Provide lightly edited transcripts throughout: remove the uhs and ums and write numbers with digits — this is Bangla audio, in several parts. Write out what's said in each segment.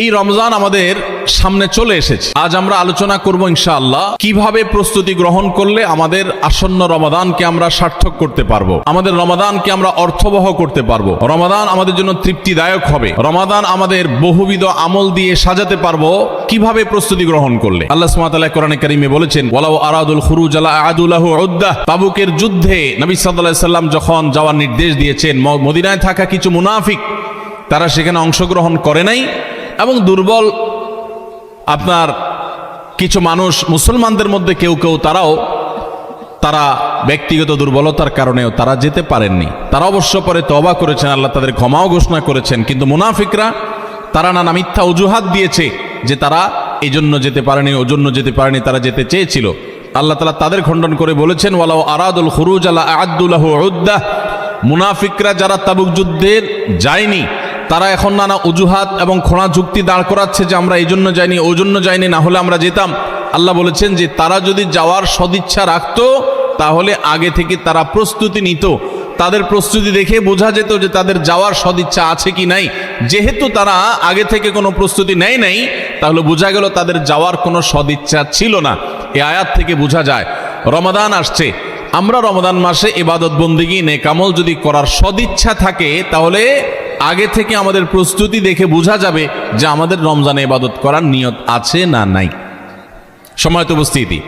এই রমজান আমাদের সামনে চলে এসেছে। আজ আমরা আলোচনা করব ইনশাআল্লাহ কিভাবে প্রস্তুতি গ্রহণ করলে আমাদের আসন্ন রমাদানকে আমরা সার্থক করতে পারবো, আমাদের রমাদানকে আমরা অর্থবহ করতে পারবো, রমাদান আমাদের জন্য তৃপ্তিদায়ক হবে, রমাদান আমাদের বহুবিধ আমল দিয়ে সাজাতে পারবো কিভাবে প্রস্তুতি গ্রহণ করলে। আল্লাহ সুবহানাহু ওয়া তাআলা কোরআনে কারীমে বলেছেন, ওয়ালাউ আরাদুল খুরুজ লা আ'আদু লাহু উদ্দাহ। তাবুকের যুদ্ধে নবী সাল্লাল্লাহু আলাইহি সাল্লাম যখন যাওয়ার নির্দেশ দিয়েছেন, মদিনায় থাকা কিছু মুনাফিক তারা সেখানে অংশগ্রহণ করে নাই এবং দুর্বল আপনার কিছু মানুষ মুসলমানদের মধ্যে কেউ কেউ তারা ব্যক্তিগত দুর্বলতার কারণেও তারা যেতে পারেননি। তারা অবশ্য পরে তওবা করেছেন, আল্লাহ তাদের ক্ষমাও ঘোষণা করেছেন, কিন্তু মুনাফিকরা তারা নানা মিথ্যা অজুহাত দিয়েছে যে তারা এই জন্য যেতে পারেনি, ওজন্য যেতে পারেনি, তারা যেতে চেয়েছিল। আল্লাহ তাআলা তাদের খণ্ডন করে বলেছেন, ওয়ালাউ আরাদুল খুরুজ লা আ'আদু লাহু উদ্দাহ। মুনাফিকরা যারা তাবুক যুদ্ধে যায়নি তারা এখন নানা অজুহাত এবং খোঁড়া যুক্তি দাঁড় করাচ্ছে যে আমরা এই জন্য যাইনি, ওই জন্য যাইনি, না হলে আমরা যেতাম। আল্লাহ বলেছেন যে তারা যদি যাওয়ার সদিচ্ছা রাখতো তাহলে আগে থেকে তারা প্রস্তুতি নিত, তাদের প্রস্তুতি দেখে বোঝা যেত যে তাদের যাওয়ার সদিচ্ছা আছে কি নাই। যেহেতু তারা আগে থেকে কোনো প্রস্তুতি নেয় নাই, তাহলে বোঝা গেল তাদের যাওয়ার কোনো সদিচ্ছা ছিল না। এই আয়াত থেকে বোঝা যায় রমাদান আসছে, আমরা রমাদান মাসে ইবাদত বন্দেগী নেক আমল যদি করার সদিচ্ছা থাকে তাহলে আগে থেকে আমাদের প্রস্তুতি দেখে বোঝা যাবে যে আমাদের রমজানে ইবাদত করার নিয়ত আছে না নাই। সময়ত উপস্থিতি,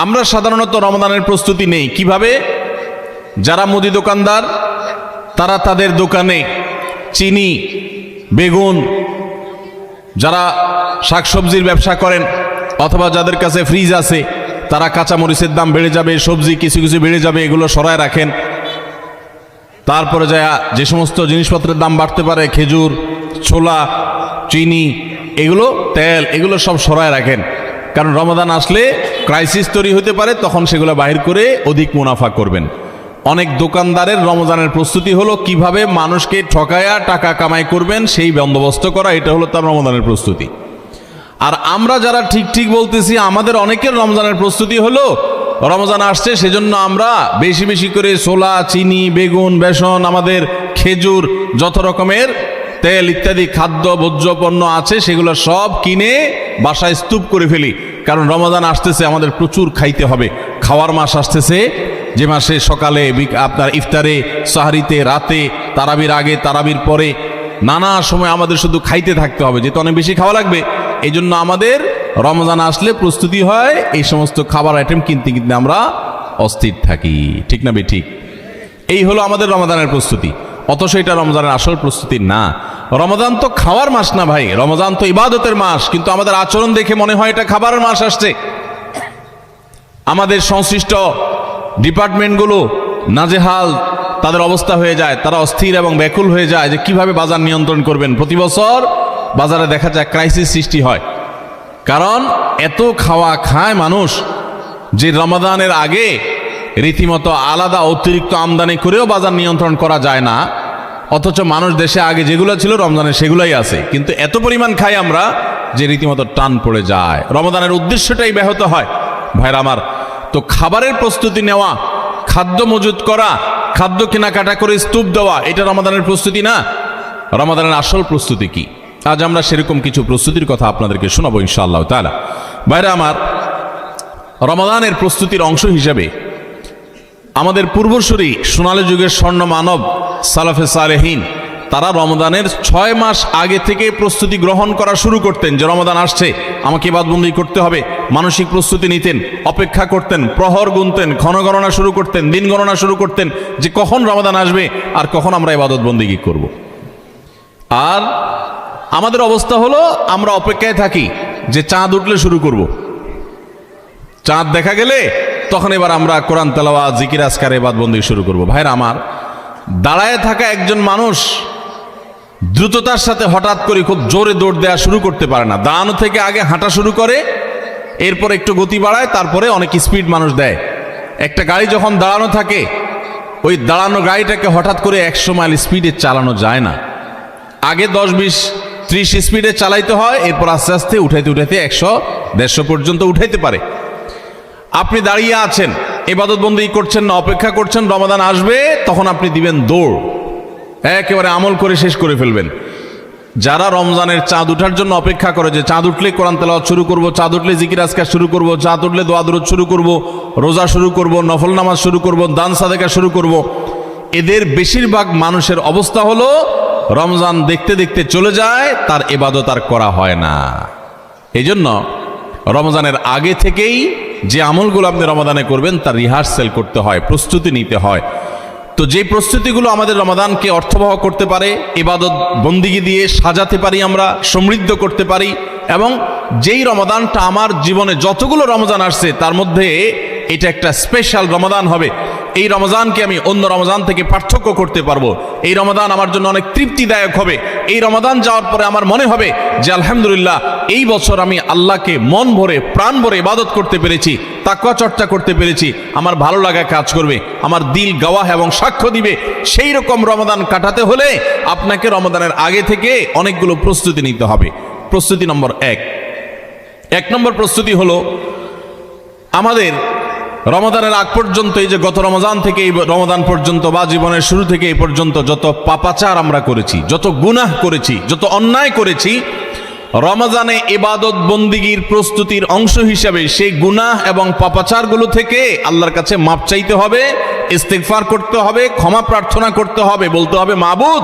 আমরা সাধারণত রমজানের প্রস্তুতি নেই কিভাবে? যারা মুদি দোকানদার তারা তাদের দোকানে চিনি, বেগুন, যারা শাকসবজির ব্যবসা করেন অথবা যাদের কাছে ফ্রিজ আছে তারা কাঁচামরিচের দাম বেড়ে যাবে, সবজি কিছু কিছু বেড়ে যাবে, এগুলো সরায় রাখেন। তারপরে যায় যে সমস্ত জিনিসপত্রের দাম বাড়তে পারে, খেজুর, ছোলা, চিনি, এগুলো তেল, এগুলো সব সরায় রাখেন, কারণ রমাদান আসলে ক্রাইসিস তৈরি হতে পারে, তখন সেগুলো বাহির করে অধিক মুনাফা করবেন। অনেক দোকানদারের রমজানের প্রস্তুতি হলো কিভাবে মানুষকে ঠকায়া টাকা কামাই করবেন সেই বন্দোবস্ত করা, এটা হলো তার রমজানের প্রস্তুতি। আর আমরা যারা ঠিক ঠিক বলতেছি আমাদের অনেকের রমজানের প্রস্তুতি হলো রমজান আসছে সেজন্য আমরা বেশি বেশি করে ছোলা, চিনি, বেগুন, বেসন, আমাদের খেজুর, যত রকমের তেল ইত্যাদি খাদ্য ভোজ্য পণ্য আছে সেগুলো সব কিনে বাসায় স্তূপ করে ফেলি, কারণ রমজান আসতেছে, আমাদের প্রচুর খাইতে হবে। খাওয়ার মাস আসতেছে, যে মাসে সকালে আপনার ইফতারে, সাহরিতে, রাতে, তারাবির আগে, তারাবির পরে নানা সময় আমাদের শুধু খাইতে থাকতে হবে, যেহেতু অনেক বেশি খাওয়া লাগবে। এই জন্য আমাদের রমজান আসলে প্রস্তুতি হয়, এই সমস্ত খাবার আইটেম কিনতে কিনতে আমরা অস্থির থাকি, ঠিক না ঠিক? এই হলো আমাদের রমজানের প্রস্তুতি, অথচ এটা রমজানের আসল প্রস্তুতি না। রমজান তো খাওয়ার মাস না ভাই, রমজান তো ইবাদতের মাস, কিন্তু আমাদের আচরণ দেখে মনে হয় এটা খাবারের মাস আসছে। আমাদের সংশ্লিষ্ট ডিপার্টমেন্টগুলো নাজেহাল তাদের অবস্থা হয়ে যায়, তারা অস্থির এবং ব্যাকুল হয়ে যায় যে কিভাবে বাজার নিয়ন্ত্রণ করবেন। প্রতি বছর বাজারে দেখা যায় ক্রাইসিস সৃষ্টি হয়, কারণ এত খাওয়া খায় মানুষ যে রমাদানের আগে রীতিমতো আলাদা অতিরিক্ত আমদানি করেও বাজার নিয়ন্ত্রণ করা যায় না, অথচ মানুষ দেশে আগে যেগুলো ছিল রমজানে সেগুলোই আছে, কিন্তু এত পরিমাণ খাই আমরা যে রীতিমতো টান পড়ে যায়, রমাদানের উদ্দেশ্যটাই ব্যাহত হয়। ভাইরা আমার, তো খাবারের প্রস্তুতি নেওয়া, খাদ্য মজুত করা, খাদ্য কেনাকাটা করে স্তূপ দেওয়া, এটা রমাদানের প্রস্তুতি না। রমাদানের আসল প্রস্তুতি কি? আজ আমরা সেরকম কিছু প্রস্তুতির কথা আপনাদেরকে শোনাবো ইনশাআল্লাহ তাআলা। ভাইরা আমার, রমাদানের প্রস্তুতির অংশ হিসেবে আমাদের পূর্বসূরি সোনালী যুগের স্বর্ণ মানব সালাফে সালেহীন তারা রমাদানের 6 মাস আগে থেকে প্রস্তুতি গ্রহণ করা শুরু করতেন, যে রমাদান আসছে, আমাকে ইবাদতবন্দি করতে হবে। মানসিক প্রস্তুতি নিতেন, অপেক্ষা করতেন, প্রহর গুনতেন, ক্ষণ গণনা শুরু করতেন, দিন গণনা শুরু করতেন যে কখন রমাদান আসবে আর কখন আমরা ইবাদতবন্দি করব। আর আমাদের অবস্থা হলো আমরা অপেক্ষায় থাকি যে চাঁদ উঠলে শুরু করব, চাঁদ দেখা গেলে তখন এবার আমরা কোরআন তেলাওয়াত, জিকির, আজকার, ইবাদতবন্দি শুরু করব। ভাইরা আমার, দাঁড়ায় থাকা একজন মানুষ দ্রুততার সাথে হঠাৎ করে খুব জোরে দৌড় দেওয়া শুরু করতে পারে না। দাঁড়ানো থেকে আগে হাঁটা শুরু করে, এরপর একটু গতি বাড়ায়, তারপরে অনেক স্পিড মানুষ দেয়। একটা গাড়ি যখন দাঁড়ানো থাকে, ওই দাঁড়ানো গাড়িটাকে হঠাৎ করে 100 মাইল স্পিডে চালানো যায় না, আগে 10, 20, 30 স্পিডে চালাইতে হয়, এরপর আস্তে আস্তে উঠাইতে উঠাইতে 100, 150 পর্যন্ত উঠাইতে পারে। আপনি দাঁড়িয়ে আছেন, ইবাদতবন্দি করছেন না, অপেক্ষা করছেন রমাদান আসবে, তখন আপনি দিবেন দৌড়, একেবারে আমল করে শেষ করে ফেলবেন। যারা রমজানের চাঁদ উঠার জন্য অপেক্ষা করে, যে চাঁদ উঠলে কোরআন তেলাওয়াত শুরু করব, চাঁদ উঠলে জিকির আজকার শুরু করব, চাঁদ উঠলে দোয়া দুরূদ শুরু করব, রোজা শুরু করব, নফল নামাজ শুরু করব, দান সাদেকা শুরু করব, এদের বেশিরভাগ মানুষের অবস্থা হলো রমজান দেখতে দেখতে চলে যায়, তার ইবাদত আর করা হয় না। এই জন্য রমজানের আগে থেকেই যে আমলগুলো আপনি রমাদানে করবেন তার রিহার্সেল করতে হয়, প্রস্তুতি নিতে হয়। তো যে প্রস্তুতিগুলো আমাদের রমাদানকে অর্থবহ করতে পারে, ইবাদত বন্দিগি দিয়ে সাজাতে পারি, আমরা সমৃদ্ধ করতে পারি, এবং যেই রমাদানটা আমার জীবনে যতগুলো রমজান আসছে তার মধ্যে এটা একটা স্পেশাল রমাদান হবে, এই রমজানকে আমি অন্য রমজান থেকে পার্থক্য করতে পারবো, এই রমাদান আমার জন্য অনেক তৃপ্তিদায়ক হবে, এই রমাদান যাওয়ার পরে আমার মনে হবে যে আলহামদুলিল্লাহ এই বছর আমি আল্লাহকে মন ভরে প্রাণ ভরে ইবাদত করতে পেরেছি, তাকওয়া চর্চা করতে পেরেছি, আমার ভালো লাগা কাজ করবে, আমার দিল গাওয়াহ এবং সাক্ষ্য দিবে। সেই রকম রমাদান কাটাতে হলে আপনাকে রমাদানের আগে থেকে অনেকগুলো প্রস্তুতি নিতে হবে। প্রস্তুতি নম্বর এক নম্বর প্রস্তুতি হলো আমাদের রমাদানের আগ পর্যন্ত, এই যে গত রমজান থেকে এই রমাদান পর্যন্ত বা জীবনের শুরু থেকে এই পর্যন্ত যত পাপাচার আমরা করেছি, যত গুনাহ করেছি, যত অন্যায় করেছি, রমজানে ইবাদত বন্দিগির প্রস্তুতির অংশ হিসাবে সেই গুনাহ এবং পাপাচারগুলো থেকে আল্লাহর কাছে মাপ চাইতে হবে, ইস্তেগফার করতে হবে, ক্ষমা প্রার্থনা করতে হবে, বলতে হবে মাবুদ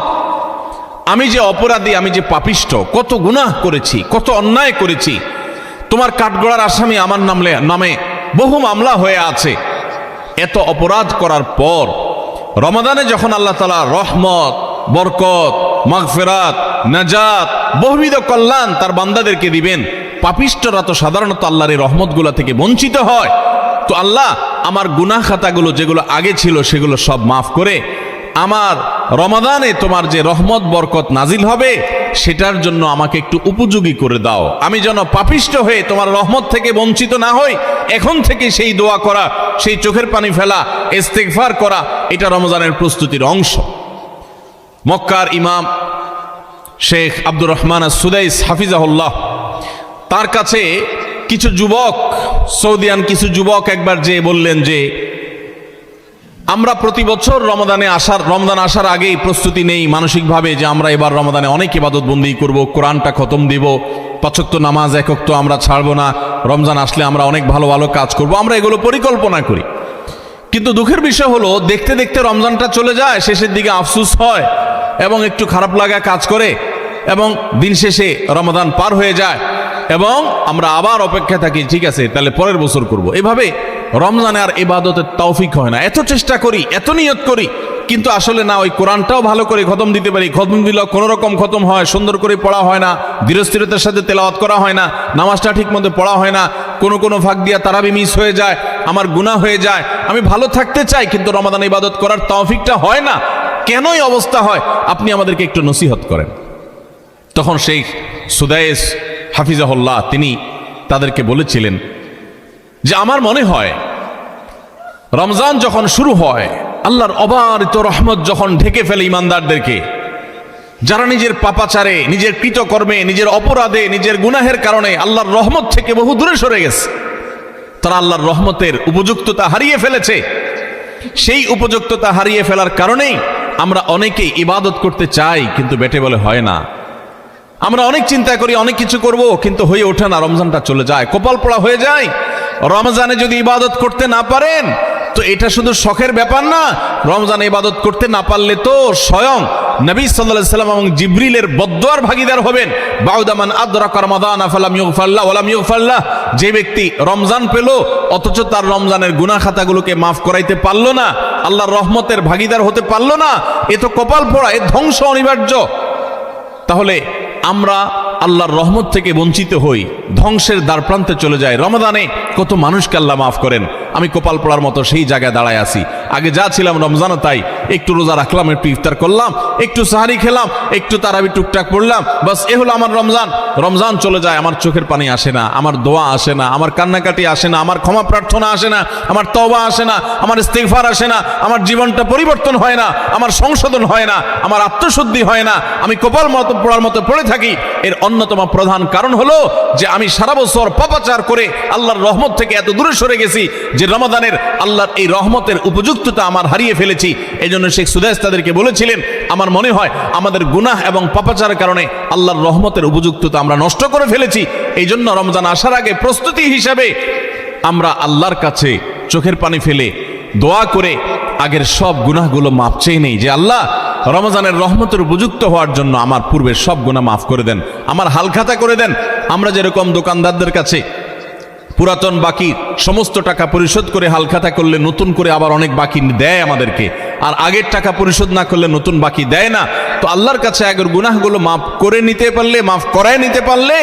আমি যে অপরাধী, আমি যে পাপিষ্ঠ, কত গুনাহ করেছি, কত অন্যায় করেছি, তোমার কাঠগড়ার আসামি আমার নামে বহু মামলা হয়ে আছে। এত অপরাধ করার পর রমাদানে যখন আল্লাহ তাআলা রহমত, বরকত, মাগফিরাত, নাজাত, বহুবিধ কল্যাণ তার বান্দাদেরকে দিবেন, পাপিষ্ঠরা তো সাধারণত আল্লাহর এই রহমতগুলো থেকে বঞ্চিত হয়। তো আল্লাহ আমার গুনাহ খাতাগুলো যেগুলো আগে ছিল সেগুলো সব মাফ করে আমার রমাদানে তোমার যে রহমত বরকত নাজিল হবে সেটার জন্য আমাকে একটু উপযোগী করে দাও, আমি যেন পাপিষ্ঠ হয়ে তোমার রহমত থেকে বঞ্চিত না হই। এখন থেকে সেই দোয়া করা, সেই চোখের পানি ফেলা, ইস্তেগফার করা, এটা রমজানের প্রস্তুতির অংশ। মক্কার ইমাম শেখ আব্দুর রহমান আস-সুদাইস হাফিজাহুল্লাহ, তার কাছে কিছু যুবক, সৌদিয়ান কিছু যুবক একবার যে বললেন যে আমরা প্রতি বছর রমজান আসার আগেই প্রস্তুতি নেই মানসিকভাবে যে আমরা এবার রমাদানে অনেক ইবাদত বন্দি করব, কোরআনটা খতম দিব, 5 ওয়াক্ত নামাজ 1 ওয়াক্ত আমরা ছাড়বো না, রমজান আসলে আমরা অনেক ভালো ভালো কাজ করব, আমরা এগুলো পরিকল্পনা করি। কিন্তু দুঃখের বিষয় হলো দেখতে দেখতে রমজানটা চলে যায়, শেষের দিকে আফসোস হয় এবং একটু খারাপ লাগা কাজ করে, এবং দিন শেষে রমাদান পার হয়ে যায় এবং আমরা আবার অপেক্ষা থাকি, ঠিক আছে তাহলে পরের বছর করব। এভাবে রমজানে আর ইবাদতের তৌফিক হয় না। এত চেষ্টা করি, এত নিয়ত করি, কিন্তু আসলে না, ওই কোরআনটাও ভালো করে খতম দিতে পারি, খতম দিলেও কোনো রকম খতম হয়, সুন্দর করে পড়া হয় না, ধীরস্থিরতার সাথে তেলাওয়াত করা হয় না, নামাজটা ঠিক মতো পড়া হয় না, কোনো ভাগ দিয়া তারাবি মিস হয়ে যায়, আমার গুনাহ হয়ে যায়। আমি ভালো থাকতে চাই কিন্তু রমাদান ইবাদত করার তৌফিকটা হয় না। কেনই অবস্থা হয় আপনি আমাদেরকে একটু নসিহত করেন। তখন শেখ সুদাইস হাফিজাহুল্লাহ তিনি তাদেরকে বলেছিলেন যে আমার মনে হয় রমজান যখন শুরু হয়, আল্লাহর অবারিত রহমত যখন ঢেকে ফেলে ইমানদারদেরকে, যারা নিজের পাপাচারে, নিজের কৃতকর্মে, নিজের অপরাধে, নিজের গুনাহের কারণে আল্লাহর রহমত থেকে বহু দূরে সরে গেছে, তারা আল্লাহর রহমতের উপযুক্ততা হারিয়ে ফেলেছে। সেই উপযুক্ততা হারিয়ে ফেলার কারণেই আমরা অনেকেই ইবাদত করতে চাই কিন্তু বেটে বলে হয় না। আমরা অনেক চিন্তা করি, অনেক কিছু করব, কিন্তু হয়ে ওঠে না, রমজানটা চলে যায়, কপাল পোড়া হয়ে যায়। রমজানে যদি ইবাদত করতে না পারেন তো এটা শুধু শখের ব্যাপার না, রমজানে ইবাদত করতে না পারলে তো স্বয়ং নবী সাল্লাল্লাহু আলাইহি সাল্লাম এবং জিবরিলের বদদুয়ার ভাগীদার হবেন। বাউদামান আদরাকা রমাদানা ফালাম ইউগফারলাহু ওয়ালাম ইউগফারলাহ, যে ব্যক্তি রমজান পেল অথচ তার রমজানের গুনাহ খাতাগুলোকে মাফ করাইতে পারলো না, আল্লাহর রহমতের ভাগীদার হতে পারলো না, এ তো কপাল পোড়া, এ ধ্বংস অনিবার্য। তাহলে আমরা আল্লাহর রহমত থেকে বঞ্চিত হই, ধ্বংসের দ্বারপ্রান্তে চলে যায়। রমাদানে কত মানুষকে আল্লাহ মাফ করেন, আমি কপাল পোড়ার মতো সেই জায়গায় দাঁড়ায় আছি। আগে যা ছিলাম রমজানও তাই, একটু রোজা রাখলাম, একটু ইফতার করলাম, একটু সাহারি খেলাম, একটু তারাবি টুকটাক পড়লাম, বাস এ হলো আমার রমজান। রমজান চলে যায়, আমার চোখের পানি আসে না, আমার দোয়া আসে না, আমার কান্নাকাটি আসে না, আমার ক্ষমা প্রার্থনা আসে না, আমার তওবা আসে না, আমার ইস্তিগফার আসে না, আমার জীবনটা পরিবর্তন হয় না, আমার সংশোধন হয় না, আমার আত্মশুদ্ধি হয় না, আমি কপাল মতো পোড়ার মতো পড়ে থাকি। এর অন্যতম প্রধান কারণ হলো যে আমি সারা বছর পাপাচার করে আল্লাহর রহমত থেকে এত দূরে সরে গেছি যে রমাদানের আল্লাহর এই রহমতের উপযুক্ত উপযুক্ততা আমার হারিয়ে ফেলেছি। এই জন্য শেখ সুদাইস তাদেরকে বলেছিলেন, আমার মনে হয় আমাদের গুনাহ এবং পাপাচারের কারণে আল্লাহর রহমতের উপযুক্ততা আমরা নষ্ট করে ফেলেছি। এই জন্য রমজান আসার আগে প্রস্তুতি হিসাবে আমরা আল্লাহর কাছে চোখের পানি ফেলে দোয়া করে আগের সব গুনাহগুলো মাফ চেয়ে নেই, যে আল্লাহ রমজানের রহমতের উপযুক্ত হওয়ার জন্য আমার পূর্বের সব গুনাহ মাফ করে দেন, আমার হালখাতা করে দেন। আমরা যেরকম দোকানদারদের কাছে পুরাতন বাকি সমস্ত টাকা পরিশোধ করে হালখাতা করলে নতুন করে আবার অনেক বাকি দেয় আমাদেরকে, আর আগের টাকা পরিশোধ না করলে নতুন বাকি দেয় না, তো আল্লাহর কাছে আগের গুনাহগুলো মাফ করে নিতে পারলে, মাফ করায় নিতে পারলে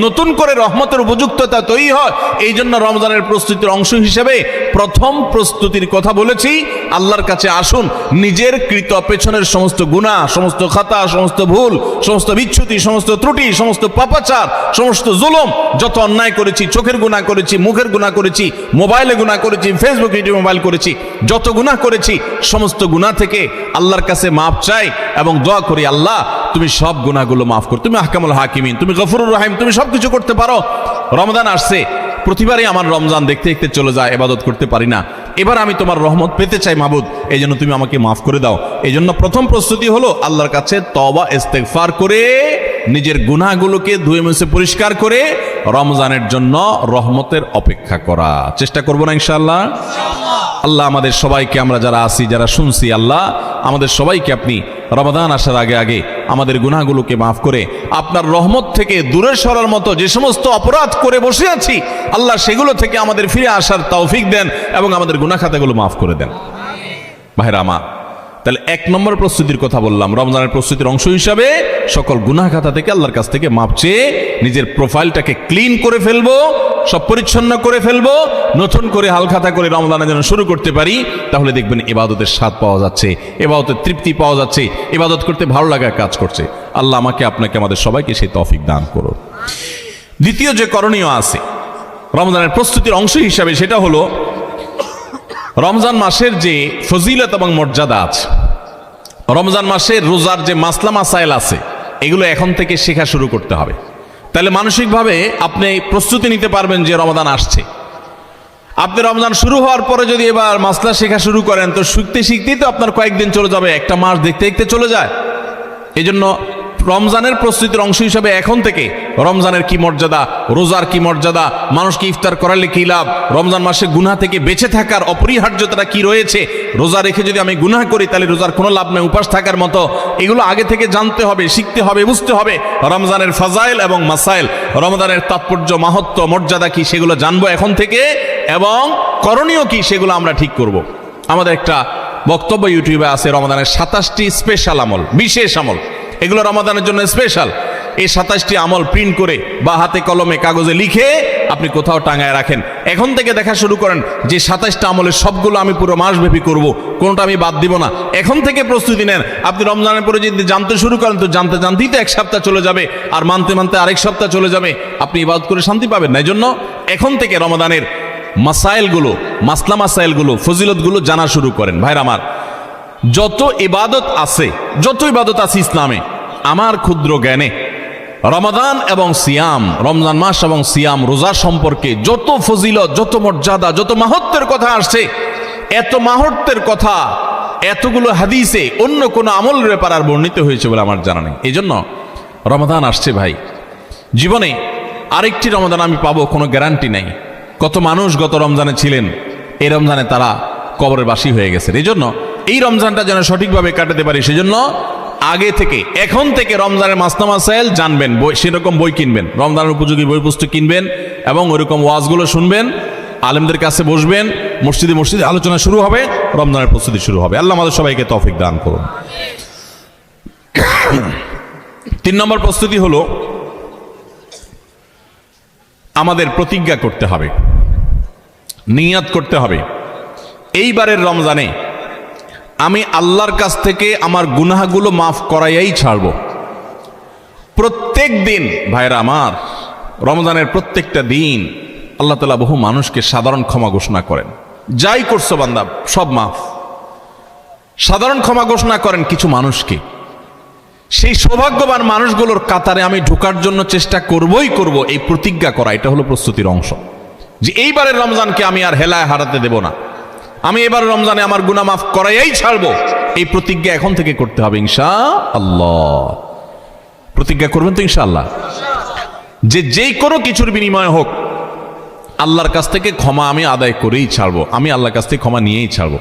নতুন করে রহমতের উপযুক্ততা তৈরি হয়। এই জন্য রমজানের প্রস্তুতির অংশ হিসেবে প্রথম প্রস্তুতির কথা বলেছি, আল্লাহর কাছে আসুন নিজের কৃত পেছনের সমস্ত গুনাহ, সমস্ত খাতা, সমস্ত ভুল, সমস্ত বিচ্যুতি, সমস্ত ত্রুটি, সমস্ত পাপাচার, সমস্ত জুলুম, যত অন্যায় করেছি, চোখের গুনাহ করেছি, মুখের গুনাহ করেছি, মোবাইলে গুনাহ করেছি, ফেসবুক, ইউটিউব, মোবাইল করেছি, যত গুনাহ করেছি সমস্ত গুনাহ থেকে আল্লাহর কাছে মাফ চাই এবং দোয়া করি, আল্লাহ তুমি সব গুনাহগুলো মাফ করো, তুমি আহকামুল হাকিমিন, তুমি গফুরুর রহিম, তুমি সবকিছু করতে পারো। রমজান আসছে, প্রতিবারই আমার রমজান দেখতে দেখতে চলে যায়, ইবাদত করতে পারি না, এবার আমি তোমার রহমত পেতে চাই মাবুদ, এই জন্য তুমি আমাকে মাফ করে দাও। এই জন্য প্রথম প্রস্তুতি হলো আল্লাহর কাছে তওবা ইস্তেগফার করে নিজের গুনাহগুলোকে ধুয়ে মুছে পরিষ্কার করে রমজানের জন্য রহমতের অপেক্ষা করা। চেষ্টা করবো না ইনশাআল্লাহ? আল্লাহ আমাদের সবাইকে, আমরা যারা আছি, যারা শুনছি, আল্লাহ আমাদের সবাইকে আপনি রমাদান আসার আগে আগে আমাদের গুনাহগুলোকে মাফ করে আপনার রহমত থেকে দূরে সরার মতো যে সমস্ত অপরাধ করে বসে আছি, আল্লাহ সেগুলো থেকে আমাদের ফিরে আসার তৌফিক দেন এবং আমাদের গুনাহ খাতাগুলো মাফ করে দেন। ভাইরা আমার, তাহলে এক নম্বর প্রস্তুতির কথা বললাম, রমজানের প্রস্তুতির অংশ হিসাবে সকল গুনাহ খাতা থেকে আল্লাহর কাছ থেকে মাপ চেয়ে নিজের প্রোফাইলটাকে ক্লিন করে ফেলবো, সব পরিচ্ছন্ন করে ফেলবো, নতুন করে হালখাতা করে রমজানের জন্য শুরু করতে পারি। তাহলে দেখবেন ইবাদতের স্বাদ পাওয়া যাচ্ছে, ইবাদতের তৃপ্তি পাওয়া যাচ্ছে, ইবাদত করতে ভালো লাগা কাজ করছে। আল্লাহ আমাকে, আপনাকে, আমাদের সবাইকে সেই তৌফিক দান করুন। দ্বিতীয় যে করণীয় আছে রমজানের প্রস্তুতির অংশ হিসাবে, সেটা হলো রমজান মাসের যে ফজিলত এবং মর্যাদা আছে, রমজান মাসের রোজার যে মাসলা মাসাইল আছে, এগুলো এখন থেকে শেখা শুরু করতে হবে। তাহলে মানসিকভাবে আপনি প্রস্তুতি নিতে পারবেন যে রমজান আসছে। আপনি রমজান শুরু হওয়ার পরে যদি এবার মাসলা শেখা শুরু করেন, তো শিখতে শিখতেই তো আপনার কয়েকদিন চলে যাবে, একটা মাস দেখতে দেখতে চলে যায়। এই জন্য রমজানের প্রস্তুতির অংশ হিসাবে এখন থেকে রমজানের কি মর্যাদা, রোজার কি মর্যাদা, মানুষকে ইফতার করালে কি লাভ, রমজান মাসে গুনাহ থেকে বেঁচে থাকার অপরিহার্যতা কি রয়েছে, রোজা রেখে যদি আমি গুনাহ করি তাহলে রোজার কোনো লাভ নেই, উপাস থাকার মতো, এগুলো আগে থেকে জানতে হবে, শিখতে হবে, বুঝতে হবে। রমজানের ফাজাইল এবং মাসাইল, রমজানের তাৎপর্য, মাহাত্ম্য, মর্যাদা কি, সেগুলো জানবো এখন থেকে, এবং করণীয় কি সেগুলো আমরা ঠিক করব। আমাদের একটা বক্তব্য ইউটিউবে আছে, রমজানের 27টি স্পেশাল আমল, বিশেষ আমল, এগুলো রমাদানের জন্য স্পেশাল। এই 27টি আমল প্রিন্ট করে বা হাতে কলমে কাগজে লিখে আপনি কোথাও টাঙায় রাখেন। এখন থেকে দেখা শুরু করেন যে 27টা আমলের সবগুলো আমি পুরো মাসব্যাপী করব, কোনটা আমি বাদ দিব না। এখন থেকে প্রস্তুতি নেন। আপনি রমজানের পরে যদি জানতে শুরু করেন, তো জানতে জানতেই তো এক সপ্তাহ চলে যাবে, আর মানতে মানতে আরেক সপ্তাহ চলে যাবে, আপনি ইবাদত করে শান্তি পাবেন না। এই জন্য এখন থেকে রমাদানের মাসাইলগুলো, মাসলা মাসাইলগুলো, ফজিলতগুলো জানা শুরু করেন। ভাইরা আমার, যত ইবাদত আছে, যত ইবাদত আছে ইসলামে, আমার ক্ষুদ্র জ্ঞানে রমাদান এবং সিয়াম, রমজান মাস এবং সিয়াম, রোজা সম্পর্কে যত ফজিলত, যত মর্যাদা, যত মাহাত্ম্যের কথা আসছে, এত মাহাত্ম্যের কথা এতগুলো হাদিসে অন্য কোনো আমলের ব্যাপার আর বর্ণিত হয়েছে বলে আমার জানা নেই। এই জন্য রমাদান আসছে ভাই, জীবনে আরেকটি রমাদান আমি পাবো কোনো গ্যারান্টি নাই। কত মানুষ গত রমজানে ছিলেন, এই রমজানে তারা কবরের বাসী হয়ে গেছে। এই জন্য এই রমজানটা যেন সঠিকভাবে কাটাতে পারি, সেজন্য আগে থেকে, এখন থেকে রমজানের মাসলা মাসাইল জানবেন, সেরকম বই কিনবেন, রমজানের উপযোগী বই পুস্তক কিনবেন এবং ওইরকম ওয়াজগুলো শুনবেন, আলেমদের কাছে বসবেন, মসজিদে মসজিদে আলোচনা শুরু হবে, রমজানের প্রস্তুতি শুরু হবে। আল্লাহ আমাদের সবাইকে তৌফিক দান করুন। 3 নম্বর প্রস্তুতি হলো আমাদের প্রতিজ্ঞা করতে হবে, নিয়াত করতে হবে, এইবারের রমজানে আমি আল্লাহর কাছ থেকে আমার গুনাহগুলো মাফ করাইয়াই ছাড়ব। প্রত্যেক দিন ভাইরা আমার, রমজানের প্রত্যেকটা দিন আল্লাহ তাআলা বহু মানুষকে সাধারণ ক্ষমা ঘোষণা করেন, যাই করছো বান্দা সব মাফ, সাধারণ ক্ষমা ঘোষণা করেন কিছু মানুষকে। সেই সৌভাগ্যবান মানুষগুলোর কাতারে আমি ঢোকার জন্য চেষ্টা করবই করব, এই প্রতিজ্ঞা করা, এটা হলো প্রস্তুতির অংশ, যে এইবারের রমজানকে আমি আর হেলায় হারাতে দেব না। আমি এবার রমজানে আমার গুনাহ মাফ করাইয়াই ছাড়বো, এই প্রতিজ্ঞা এখন থেকে করতে হবে ইনশাআল্লাহ। প্রতিজ্ঞা করবেন তো ইনশাআল্লাহ, যে যেই কোনো কিছুর বিনিময় হোক আল্লাহর কাছ থেকে ক্ষমা আমি আদায় করেই ছাড়বো, আমি আল্লাহর কাছ থেকে ক্ষমা নিয়েই ছাড়বো।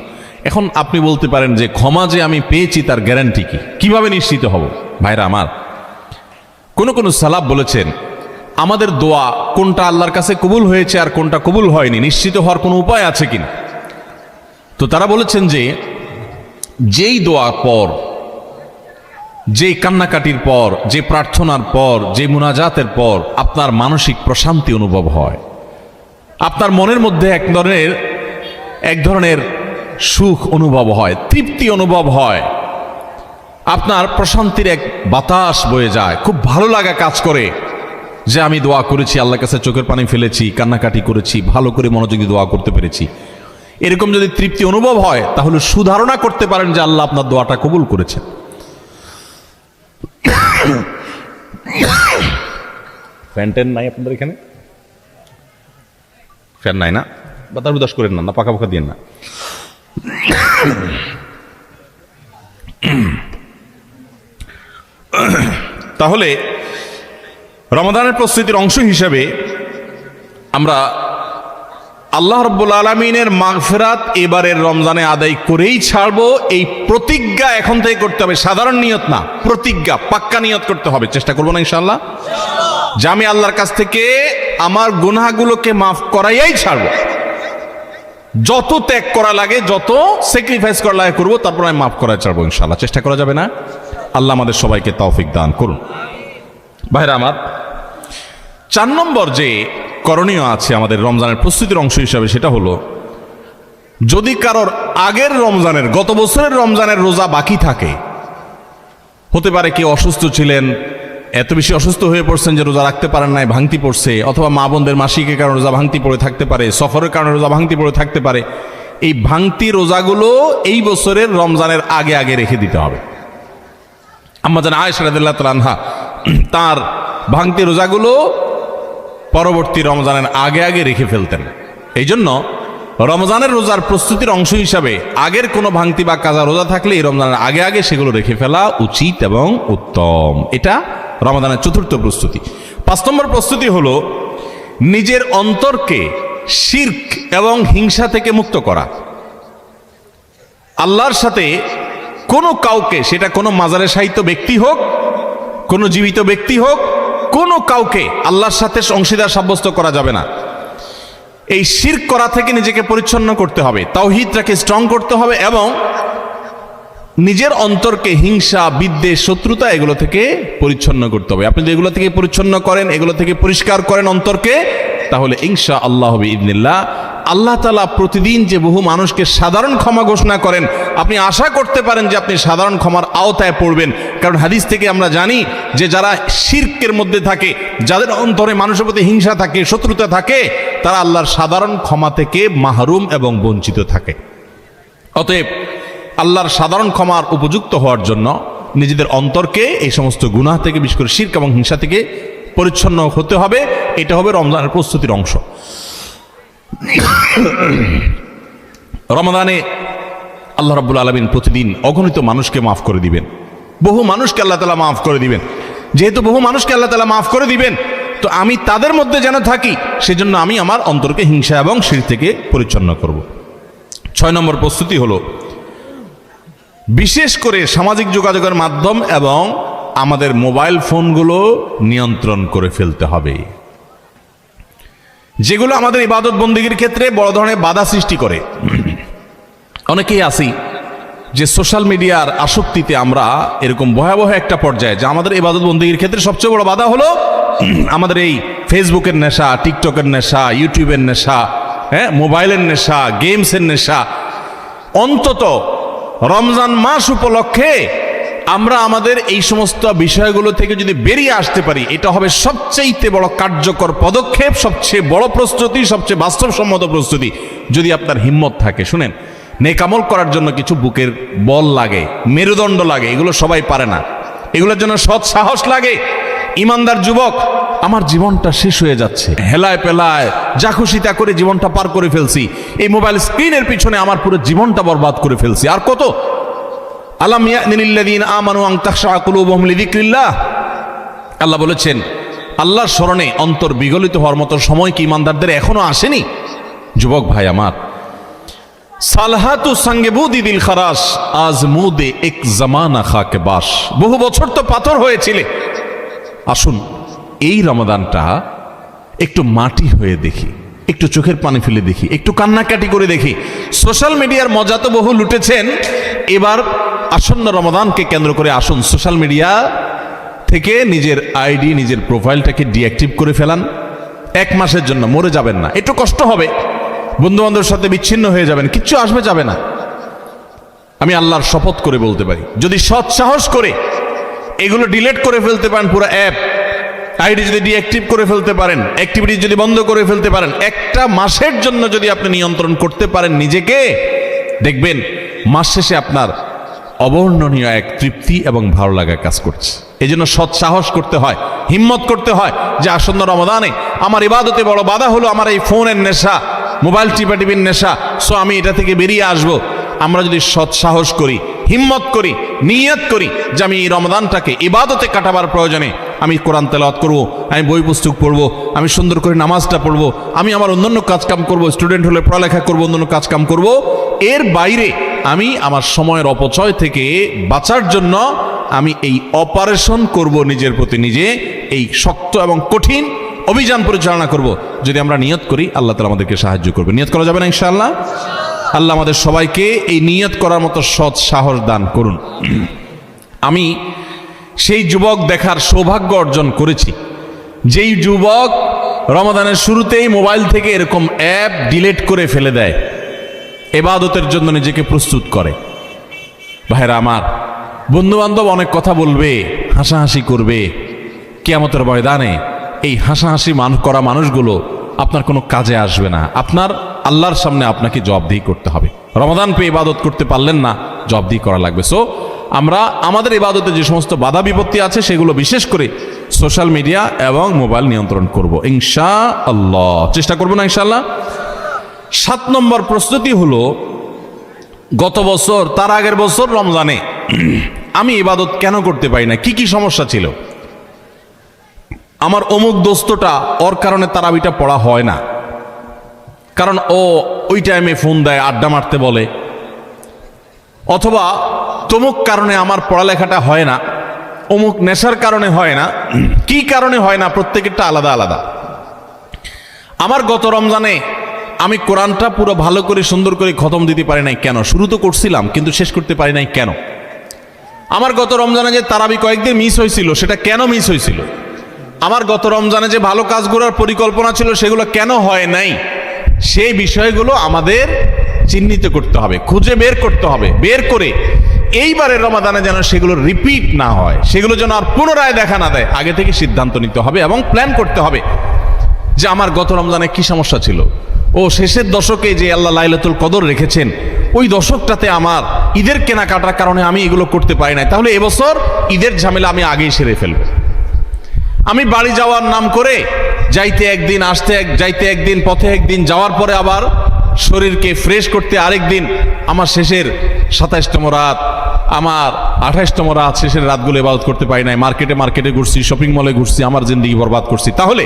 এখন আপনি বলতে পারেন যে ক্ষমা যে আমি পেয়েছি তার গ্যারান্টি কি, কিভাবে নিশ্চিত হব? ভাইরা আমার, কোন সালাফ বলেছেন আমাদের দোয়া কোনটা আল্লাহর কাছে কবুল হয়েছে আর কোনটা কবুল হয়নি নিশ্চিত হওয়ার কোনো উপায় আছে কিনা। তো তারা বলেছেন যে যেই দোয়ার পর, যে কান্নাকাটির পর, যে প্রার্থনার পর, যে মুনাজাতের পর আপনার মানসিক প্রশান্তি অনুভব হয়, আপনার মনের মধ্যে এক ধরনের সুখ অনুভব হয়, তৃপ্তি অনুভব হয়, আপনার প্রশান্তির এক বাতাস বয়ে যায়, খুব ভালো লাগা কাজ করে যে আমি দোয়া করেছি, আল্লাহর কাছে চোখের পানি ফেলেছি, কান্নাকাটি করেছি, ভালো করে মনোযোগী দোয়া করতে পেরেছি, এরকম যদি তৃপ্তি অনুভব হয় তাহলে সুধারণা করতে পারেন যে আল্লাহ আপনার দোয়াটা কবুল করেছেন। ফ্যান ট্যান নাই আপনাদের এখানে? ফ্যান নাই না? বাতাস উদাস করেন না, পাকা পাকা দিয়ে না। তাহলে রমাদানের প্রস্তুতির অংশ হিসেবে আমরা আল্লাহ রাব্বুল আলামিনের মাগফিরাত এবারের রমজানে আদায় করেই ছাড়বো, এই প্রতিজ্ঞা এখন থেকে করতে হবে। সাধারণ নিয়ত না, প্রতিজ্ঞা, পাক্কা নিয়ত করতে হবে। চেষ্টা করবো না ইনশাআল্লাহ যে আমি আল্লাহর কাছ থেকে আমার গুনাহগুলোকে মাফ করাইয়াই ছাড়বো। যত ত্যাগ করা লাগে, যত স্যাক্রিফাইস করা লাগে করবো, তারপর আমি মাফ করাই ছাড়বো ইনশাআল্লাহ। চেষ্টা করা যাবে না? আল্লাহ আমাদের সবাইকে তৌফিক দান করুন। ভাইরা আমার, 4 নম্বর যে করণীয় আছে আমাদের রমজানের প্রস্তুতির অংশ হিসাবে, সেটা হলো যদি কারোর আগের রমজানের, গত বছরের রমজানের রোজা বাকি থাকে, হতে পারে কেউ অসুস্থ ছিলেন, এত বেশি অসুস্থ হয়ে পড়ছেন যে রোজা রাখতে পারেন নাই, ভাঙতি পড়ছে, অথবা মা বোনদের মাসিকের কারণে রোজা ভাঙতি পড়ে থাকতে পারে, সফরের কারণে রোজা ভাঙতি পড়ে থাকতে পারে। এই ভাঙতি রোজাগুলো এই বছরের রমজানের আগে আগে রেখে দিতে হবে। আম্মা জান আয়েশা রাদিয়াল্লাহু তাআলা আনহা তার ভাঙতি রোজাগুলো পরবর্তী রমজানের আগে আগে রেখে ফেলতেন। এই জন্য রমজানের রোজার প্রস্তুতির অংশ হিসাবে আগের কোনো ভাঙতি বা কাজা রোজা থাকলে এই রমজানের আগে আগে সেগুলো রেখে ফেলা উচিত এবং উত্তম। এটা রমজানের 4র্থ প্রস্তুতি। 5 নম্বর প্রস্তুতি হলো নিজের অন্তরকে শিরক এবং হিংসা থেকে মুক্ত করা। আল্লাহর সাথে কোনো কাউকে, সেটা কোনো মাজারে শায়িত ব্যক্তি হোক, কোনো জীবিত ব্যক্তি হোক, কোনো কাউকে আল্লাহর সাথে অংশীদার সাব্যস্ত করা যাবে না। এই শিরক করা থেকে নিজেকে পরিচ্ছন্ন করতে হবে, তাওহীদটাকে স্ট্রং করতে হবে এবং নিজের অন্তরকে হিংসা, বিদ্বেষ, শত্রুতা এগুলো থেকে পরিচ্ছন্ন করতে হবে। আপনি যদি এগুলো থেকে পরিচ্ছন্ন করেন, এগুলো থেকে পরিষ্কার করেন অন্তরকে, তাহলে ইনশাআল্লাহ বিইذনিল্লাহ আল্লাহ তাআলা প্রতিদিন যে বহু মানুষকে সাধারণ ক্ষমা ঘোষণা করেন, আপনি আশা করতে পারেন যে আপনি সাধারণ ক্ষমার আওতায় পড়বেন। কারণ হাদিস থেকে আমরা জানি যে যারা শিরকের মধ্যে থাকে, যাদের অন্তরে মানুষের প্রতি হিংসা থাকে, শত্রুতা থাকে, তারা আল্লাহর সাধারণ ক্ষমা থেকে মাহরুম এবং বঞ্চিত থাকে। অতএব আল্লাহর সাধারণ ক্ষমার উপযুক্ত হওয়ার জন্য নিজেদের অন্তরকে এই সমস্ত গুনাহ থেকে, বিশেষ করে শিরক এবং হিংসা থেকে পরিচ্ছন্ন হতে হবে। এটা হবে রমজানের প্রস্তুতির অংশ। রমাদানে আল্লাহ রাব্বুল আলামিন প্রতিদিন অগণিত মানুষকে মাফ করে দিবেন, বহু মানুষকে আল্লাহ তাআলা মাফ করে দিবেন। যেহেতু বহু মানুষকে আল্লাহ তাআলা মাফ করে দিবেন, তো আমি তাদের মধ্যে যেন থাকি, সেজন্য আমি আমার অন্তরকে হিংসা এবং শিরক থেকে পরিচ্ছন্ন করব। 6 নম্বর প্রস্তুতি হলো বিশেষ করে সামাজিক যোগাযোগের মাধ্যম এবং আমাদের মোবাইল ফোনগুলো নিয়ন্ত্রণ করে ফেলতে হবে, যেগুলো আমাদের ইবাদত বন্দেগীর ক্ষেত্রে বড় ধরনের বাধা সৃষ্টি করে। অনেকেই আছি যে সোশ্যাল মিডিয়ার আসক্তিতে আমরা এরকম ভয়াবহ একটা পর্যায়ে, যে আমাদের ইবাদত বন্দেগীর ক্ষেত্রে সবচেয়ে বড় বাধা হলো আমাদের এই ফেসবুকের নেশা, টিকটকের নেশা, ইউটিউবের নেশা, মোবাইলের নেশা, গেমসের নেশা। অন্তত রমজান মাস উপলক্ষে আমরা আমাদের এই সমস্ত বিষয়গুলো থেকে যদি বেরিয়ে আসতে পারি, এটা হবে সবচেয়ে বড় কার্যকর পদক্ষেপ, সবচেয়ে বড় প্রস্তুতি, সবচেয়ে বাস্তবসম্মত প্রস্তুতি। যদি আপনার হিম্মত থাকে, শুনেন, নেক আমল করার জন্য কিছু বুকের বল লাগে, মেরুদণ্ড লাগে, এগুলো সবাই পারে না। এগুলোর জন্য সৎ সাহস লাগে, ইমানদার যুবক, আমার জীবনটা শেষ হয়ে যাচ্ছে, হেলায় পেলায় যা খুশি তা করে জীবনটা পার করে ফেলছি, এই মোবাইল স্ক্রিনের পিছনে আমার পুরো জীবনটা বরবাদ করে ফেলছি, আর কত? আলাম ইয়ানিল্লাযীনা আমানু আন তাখশা কুলুবুহুম লিযিকরিল্লাহ। আল্লাহ বলেছেন, আল্লাহর স্মরণে অন্তর বিগলিত হওয়ার মতো সময় কি ইমানদারদের এখনো আসেনি? যুবক ভাই আমার, সালহাতু সঙ্গে বুদি দিল খারাস, আজ মুদে এক জামানা খাকে বাস। বহু বছর তো পাথর হয়েছিলে, আসুন এই রমাদানটা একটু মাটি হয়ে দেখি, একটু চোখের পানি ফেলে দেখি, একটু কান্নাকাটি করে দেখি। সোশ্যাল মিডিয়ার মজা তো বহু লুটেছেন, এবার আসন্ন রমাদানকে কেন্দ্র করে আসুন সোশ্যাল মিডিয়া থেকে নিজের আইডি, নিজের প্রোফাইলটাকে ডিঅ্যাক্টিভ করে ফেলান। 1 মাসের জন্য, মরে যাবেন না, একটু কষ্ট হবে, বন্ধু বান্ধবের সাথে বিচ্ছিন্ন হয়ে যাবেন, কিচ্ছু আসবে যাবে না। আমি আল্লাহর শপথ করে বলতে পারি, যদি সৎ সাহস করে এগুলো ডিলিট করে ফেলতে পারেন, পুরো অ্যাপ আইডি যদি ডিঅ্যাক্টিভ করে ফেলতে পারেন, অ্যাক্টিভিটি যদি বন্ধ করে ফেলতে পারেন, 1টা মাসের জন্য যদি আপনি নিয়ন্ত্রণ করতে পারেন নিজেকে, দেখবেন মাস শেষে আপনার অবর্ণনীয় এক তৃপ্তি এবং ভালো লাগা কাজ করছে। এই জন্য সৎ সাহস করতে হয়, হিম্মত করতে হয় যে আসন্ন রমাদানে আমার ইবাদতে বড় বাধা হলো আমার এই ফোনের নেশা, মোবাইল টিপাটিপির নেশা, সো আমি এটা থেকে বেরিয়ে আসব। আমরা যদি সৎ সাহস করি, হিম্মত করি, নিয়ত করি যে আমি এই রমাদানটাকে ইবাদতে কাটাবার প্রয়োজনে আমি কোরআন তেলাওয়াত করব, আমি বই পুস্তক পড়বো, আমি সুন্দর করে নামাজটা পড়বো, আমি আমার অন্যান্য কাজকাম করব, স্টুডেন্ট হলে পড়ালেখা করব, অন্যান্য কাজকাম করব, এর বাইরে আমি আমার সময়ের অপচয় থেকে বাঁচার জন্য আমি এই অপারেশন করব, নিজের প্রতি নিজে এই শক্ত এবং কঠিন অভিযান পরিচালনা করব। যদি আমরা নিয়ত করি, আল্লাহ তাআলা আমাদেরকে সাহায্য করবে। নিয়ত করা যাবে না ইনশাআল্লাহ? আল্লাহ আমাদের সবাইকে এই নিয়ত করার মতো সৎ সাহস দান করুন। আমি সেই যুবক দেখার সৌভাগ্য অর্জন করেছি, যেই যুবক রমাদানের শুরুতেই মোবাইল থেকে এরকম অ্যাপ ডিলিট করে ফেলে দেয়, ইবাদতের জন্য নিজেকে প্রস্তুত করে। ভাইরা আমার, বন্ধু বান্ধব অনেক কথা বলবে, হাসাহাসি করবে, কিয়ামতের ময়দানে এই হাসাহাসি করা মানুষগুলো আপনার কোনো কাজে আসবে না। আপনার আল্লাহর সামনে আপনাকে জবাবদিহি করতে হবে। রমাদান পেয়ে ইবাদত করতে পারলেন না, জবাবদিহি করা লাগবে। সো আমরা আমাদের ইবাদতে যে সমস্ত বাধা বিপত্তি আছে সেগুলো বিশেষ করে সোশ্যাল মিডিয়া এবং মোবাইল নিয়ন্ত্রণ করব ইনশাআল্লাহ, চেষ্টা করবো না ইনশাআল্লাহ। 7 নম্বর প্রস্তুতি হলো, গত বছর তার আগের বছর রমজানে আমি ইবাদত কেন করতে পারি না, কি কি সমস্যা ছিল, আমার অমুক দোস্তটা, ওর কারণে তারাবিটা পড়া হয় না, কারণ ও ওই টাইমে ফোন দেয়, আড্ডা মারতে বলে, অথবা তমুক কারণে আমার পড়ালেখাটা হয় না, অমুক নেশার কারণে হয় না, কি কারণে হয় না, প্রত্যেকেরটা আলাদা আলাদা। আমার গত রমজানে আমি কোরআনটা পুরো ভালো করে সুন্দর করে খতম দিতে পারি নাই কেন? শুরু তো করছিলাম কিন্তু শেষ করতে পারি নাই কেন? আমার গত রমজানে যে তারাবি কয়েকদিন মিস হয়েছিল, সেটা কেন মিস হয়েছিল? আমার গত রমজানে যে ভালো কাজগুলোর পরিকল্পনা ছিল, সেগুলো কেন হয় নাই? সেই বিষয়গুলো আমাদের চিহ্নিত করতে হবে, খুঁজে বের করতে হবে, বের করে এইবারের রমাদানে যেন সেগুলো রিপিট না হয়, সেগুলো যেন আর পুনরায় দেখা না দেয়, আগে থেকে সিদ্ধান্ত নিতে হবে এবং প্ল্যান করতে হবে যে আমার গত রমজানে কি সমস্যা ছিল, ও শেষের দশকে যে আল্লাহ লাইলাতুল কদর রেখেছেন, ওই দশকটাতে আমার ঈদের কেনাকাটার কারণে আমি এগুলো করতে পারি নাই, তাহলে এবছর ঈদের ঝামেলা আমি আগেই সেরে ফেলবো। আমি বাড়ি যাওয়ার নাম করে যাইতে একদিন, আসতে যাইতে একদিন, পথে একদিন, যাওয়ার পরে আবার শরীরকে ফ্রেশ করতে আরেকদিন, আমার শেষের 27তম রাত, আমার 28তম রাত, শেষের রাতগুলো ইবাদত করতে পারি নাই, মার্কেটে ঘুরছি, শপিং মলে ঘুরছি, আমার জিন্দেগি বরবাদ করছি। তাহলে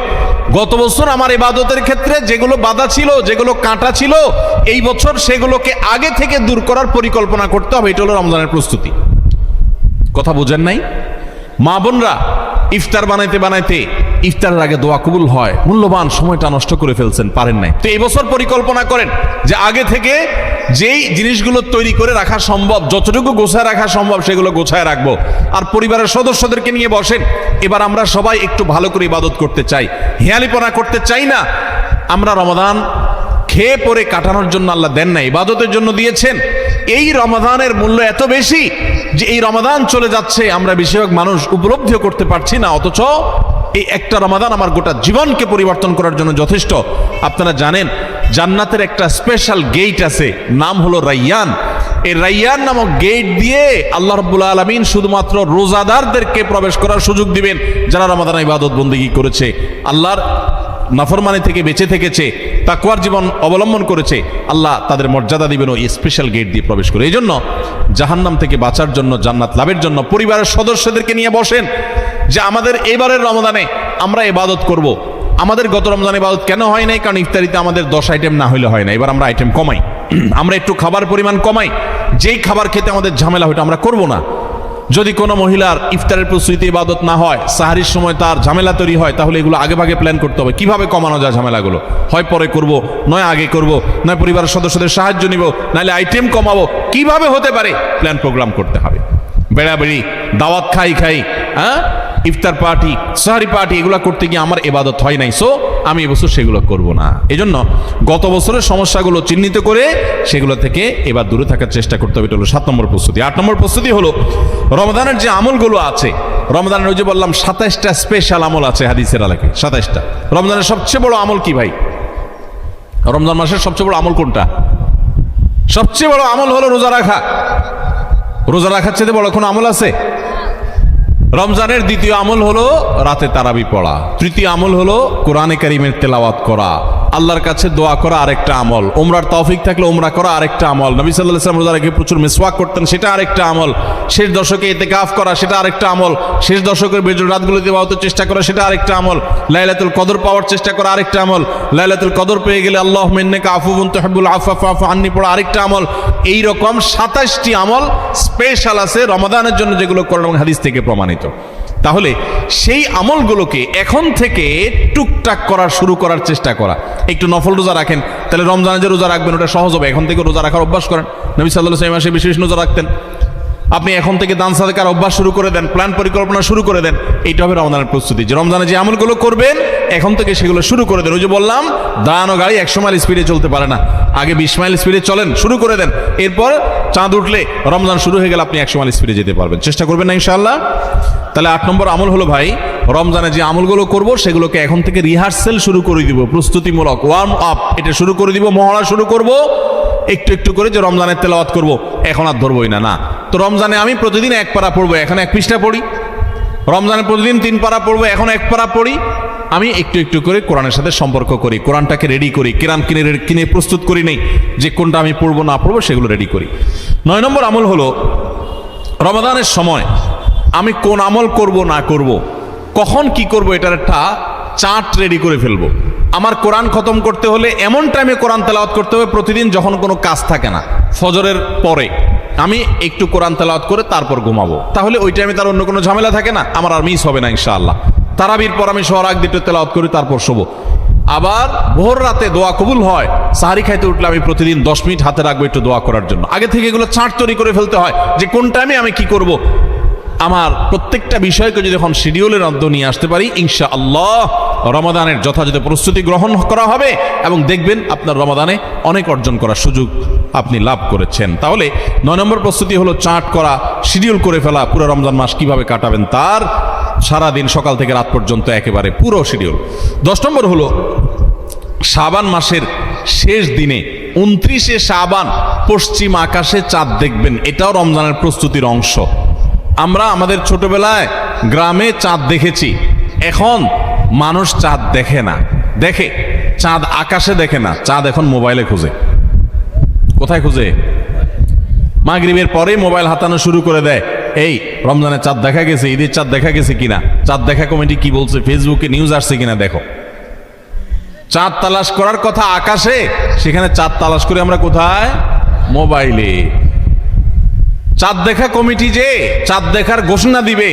গত বছর আমার ইবাদতের ক্ষেত্রে যেগুলো বাধা ছিল, যেগুলো কাঁটা ছিল, এই বছর সেগুলোকে আগে থেকে দূর করার পরিকল্পনা করতে হবে। এটা হলো রমজানের প্রস্তুতি। কথা বুঝেন নাই? মা বোনরা ইফতার বানাইতে বানাইতে ইফতারের আগে দোয়া কবুল হয়, মূল্যবান সময়টা নষ্ট করে ফেলছেন, পারেন নাই। তো এই বছর পরিকল্পনা করেন যে আগে থেকে যেই জিনিসগুলো তৈরি করে রাখা সম্ভব, যতটুকু গোছায় রাখা সম্ভব সেগুলো গোছায় রাখবো। আর পরিবারের সদস্যদেরকে নিয়ে বসেন, এবার আমরা সবাই একটু ভালো করে ইবাদত করতে চাই, হেয়ালিপনা করতে চাই না। আমরা রমাদান খেয়ে পরে কাটানোর জন্য আল্লাহ দেন না, ইবাদতের জন্য দিয়েছেন। এই রমাদানের মূল্য এত বেশি যে এই রমাদান চলে যাচ্ছে, আমরা বেশিরভাগ মানুষ উপলব্ধিও করতে পারছি না, অথচ এই একটা রমাদান আমার গোটা জীবনকে পরিবর্তন করার জন্য যথেষ্ট। আপনারা জানেন জান্নাতের একটা স্পেশাল গেট আছে, নাম হলো রাইয়ান। এই রাইয়ান নামক গেট দিয়ে আল্লাহ রাব্বুল আলামিন শুধুমাত্র রোজাদারদেরকে প্রবেশ করার সুযোগ দিবেন, যারা রমাদানে ইবাদত বন্দেগী করেছে, আল্লাহর নাফরমানি থেকে বেঁচে থেকেছে, তাকওয়ার জীবন অবলম্বন করেছে। আল্লাহ তাদের মর্যাদা দিবেন ওই স্পেশাল গেট দিয়ে প্রবেশ করে। এই জন্য জাহান্নাম থেকে বাঁচার জন্য, জান্নাত লাভের জন্য পরিবারের সদস্যদেরকে নিয়ে বসেন যে আমাদের এবারের রমাদানে আমরা ইবাদত করব। আমাদের গত রমজানে ইবাদত কেন হয় নাই? কারণ ইফতারিতে আমাদের 10 আইটেম না হইলে হয় না। এবার আমরা আইটেম কমাই, আমরা একটু খাবার পরিমাণ কমাই। যেই খাবার খেতে আমাদের ঝামেলা হইতো আমরা করব না। যদি কোনো মহিলার ইফতারের প্রস্তুতি ইবাদত না হয়, সাহারির সময় তার ঝামেলা তৈরি হয়, তাহলে এগুলো আগে ভাগে প্ল্যান করতে হবে কিভাবে কমানো যায় ঝামেলাগুলো। হয় পরে করব, নয় আগে করব, নয় পরিবারের সদস্যদের সাহায্য নিব, নাহলে আইটেম কমাবো। কিভাবে হতে পারে প্ল্যান প্রোগ্রাম করতে হবে। বেড়াবেড়ি, দাওয়াত খাই, হ্যাঁ, ইফতার পার্টি, সাহারি পার্টি, এগুলো করতে গিয়ে আমার ইবাদত হয় নাই, সো আমি এবছর সেগুলো করব না। এজন্য গত বছরের সমস্যাগুলো চিহ্নিত করে সেগুলো থেকে এবার দূরে থাকার চেষ্টা করতে হবে। এটা হলো 7 নম্বর প্রস্তুতি। 8 নম্বর প্রস্তুতি হলো রমজানের যে আমলগুলো আছে, রমজানের ওই যে বললাম 27টা স্পেশাল আমল আছে হাদিসের আলোকে, 27টা। রমজানের সবচেয়ে বড় আমল কি ভাই? রমজান মাসের সবচেয়ে বড় আমল কোনটা? সবচেয়ে বড় আমল হলো রোজা রাখা। রোজা রাখার চেয়ে বড় কোনো আমল আছে? রমজানের দ্বিতীয় আমল হলো রাতে তারাবি পড়া। তৃতীয় আমল হলো কোরআনে কারীমের তেলাওয়াত করা। আল্লাহর কাছে দোয়া করা আরেকটা আমল। উমরার তৌফিক থাকলে উমরা করা আরেকটা আমল। নবী সাল্লাল্লাহু আলাইহি ওয়াসাল্লাম রোজা রেখে প্রচুর মিসওয়াক করতেন, সেটা আরেকটা আমল। শেষ দশকে ইতিকাফ করা, সেটা আরেকটা আমল। শেষ দশকের বেজর রাতগুলোতে ইবাদতের চেষ্টা করা, সেটা আরেকটা আমল। লাইলাতুল কদর পাওয়ার চেষ্টা করা আরেকটা আমল। লাইলাতুল কদর পেয়ে গেলে আল্লাহুম্মা ইন্নাকা আফুউন তুহিব্বুল আফওয়া ফা'ফু আন্নী পড়া আরেকটা আমল। এই রকম 27টি আমল স্পেশাল আছে রমাদানের জন্য, যেগুলো কোরআন এবং হাদিস থেকে প্রমাণিত। তাহলে সেই আমলগুলোকে এখন থেকে টুকটাক শুরু করার চেষ্টা করা। একটু নফল রোজা রাখেন, তাহলে রমজানে যে রোজা রাখবেন ওটা সহজ হবে। এখন থেকে রোজা রাখার অভ্যাস করেন। নবী সাল্লাল্লাহু আলাইহি ওয়াসাল্লাম মাসে বেশি বেশি রোজা রাখতেন। আপনি এখন থেকে দান সাদাকার অভ্যাস শুরু করে দেন, প্ল্যান পরিকল্পনা শুরু করে দেন। এইটা হবে রমজানের প্রস্তুতি, যে রমজানে যে আমলগুলো করবেন এখন থেকে সেগুলো শুরু করে দেন। ওই যে বললাম, দাঁড়ানো গাড়ি 100 মাইল স্পিডে চলতে পারে না, আগে 20 মাইল স্পিডে চলেন, শুরু করে দেন। এরপর চাঁদ উঠলে, রমজান শুরু হয়ে গেলে আপনি 100 মাইল স্পিডে যেতে পারবেন। চেষ্টা করবেন না ইনশাআল্লাহ? তাহলে 8 নম্বর আমল হলো ভাই, রমজানে যে আমলগুলো করব সেগুলোকে এখন থেকে রিহার্সেল শুরু করে দিব, প্রস্তুতিমূলক ওয়ার্ম আপ এটা শুরু করে দিব, মহড়া শুরু করব একটু একটু করে, যে রমজানের তেলাওয়াত করব, এখন আর ধরবই না। না তো রমজানে আমি প্রতিদিন 1 পারা পড়বো, এখন 1 পৃষ্ঠা পড়ি। রমজানে প্রতিদিন 3 পারা পড়বো, এখন 1 পারা পড়ি। আমি একটু একটু করে কোরআনের সাথে সম্পর্ক করি, কোরআনটাকে রেডি করি, কিরাম কিনে প্রস্তুত করি নেই যে কোনটা আমি পড়বো না পড়বো, সেগুলো রেডি করি। 9 নম্বর আমল হলো রমাদানের সময় আমি কোন আমল করব না করব, কখন কি করব, এটার একটা চার্ট রেডি করে ফেলবো। আমার কোরআন খতম করতে হলে এমন টাইমে কোরআন তেলাওয়াত করতে হবে প্রতিদিন যখন কোনো কাজ থাকে না, ফজরের পরে আমি একটু কোরআন তেলাওয়াত করে তারপর ঘুমাবো। তাহলে ওই টাইমে তার অন্য কোনো ঝামেলা থাকে না, আমার আর মিস হবে না ইনশাআল্লাহ। তারাবির পর আমি সোহর আগ দিয়ে তেলাওয়াত করি, তারপর শোবো। আবার ভোর রাতে দোয়া কবুল হয়, সাহারি খাইতে উঠলে আমি প্রতিদিন 10 মিনিট হাতে রাখবো একটু দোয়া করার জন্য। আগে থেকে এগুলো চার্ট তৈরি করে ফেলতে হয় যে কোন টাইমে আমি কি করব। আমার প্রত্যেকটা বিষয়কে যদি এখন শিডিউলের মধ্যে নিয়ে আসতে পারি, ইনশাআল্লাহ রমাদানের যথাযথ প্রস্তুতি গ্রহণ করা হবে এবং দেখবেন আপনার রমাদানে অনেক অর্জন করার সুযোগ আপনি লাভ করেছেন। তাহলে 9 নম্বর প্রস্তুতি হলো চার্ট করা, শিডিউল করে ফেলা, পুরো রমজান মাস কিভাবে কাটাবেন তার সারাদিন সকাল থেকে রাত পর্যন্ত একেবারে পুরো শিডিউল। 10 নম্বর হলো শাবান মাসের শেষ দিনে 29শে শাবান পশ্চিম আকাশে চাঁদ দেখবেন, এটাও রমজানের প্রস্তুতির অংশ। আমরা আমাদের ছোটবেলায় গ্রামে চাঁদ দেখেছি, এখন মানুষ চাঁদ দেখে না, দেখে চাঁদ আকাশে দেখে না, চাঁদ এখন মোবাইলে খুঁজে। কোথায় খুঁজে? মাগরিবের পরে মোবাইল হাতানো শুরু করে দেয়, এই রমজানের চাঁদ দেখা গেছে, ঈদের চাঁদ দেখা গেছে কিনা, চাঁদ দেখা কমিটি কি বলছে, ফেসবুকে নিউজ আসছে কিনা দেখো। চাঁদ তালাশ করার কথা আকাশে, সেখানে চাঁদ তালাশ করে আমরা কোথায়? মোবাইলে। চাঁদ দেখা কমিটি যে চাঁদ দেখার ঘোষণা দিবে,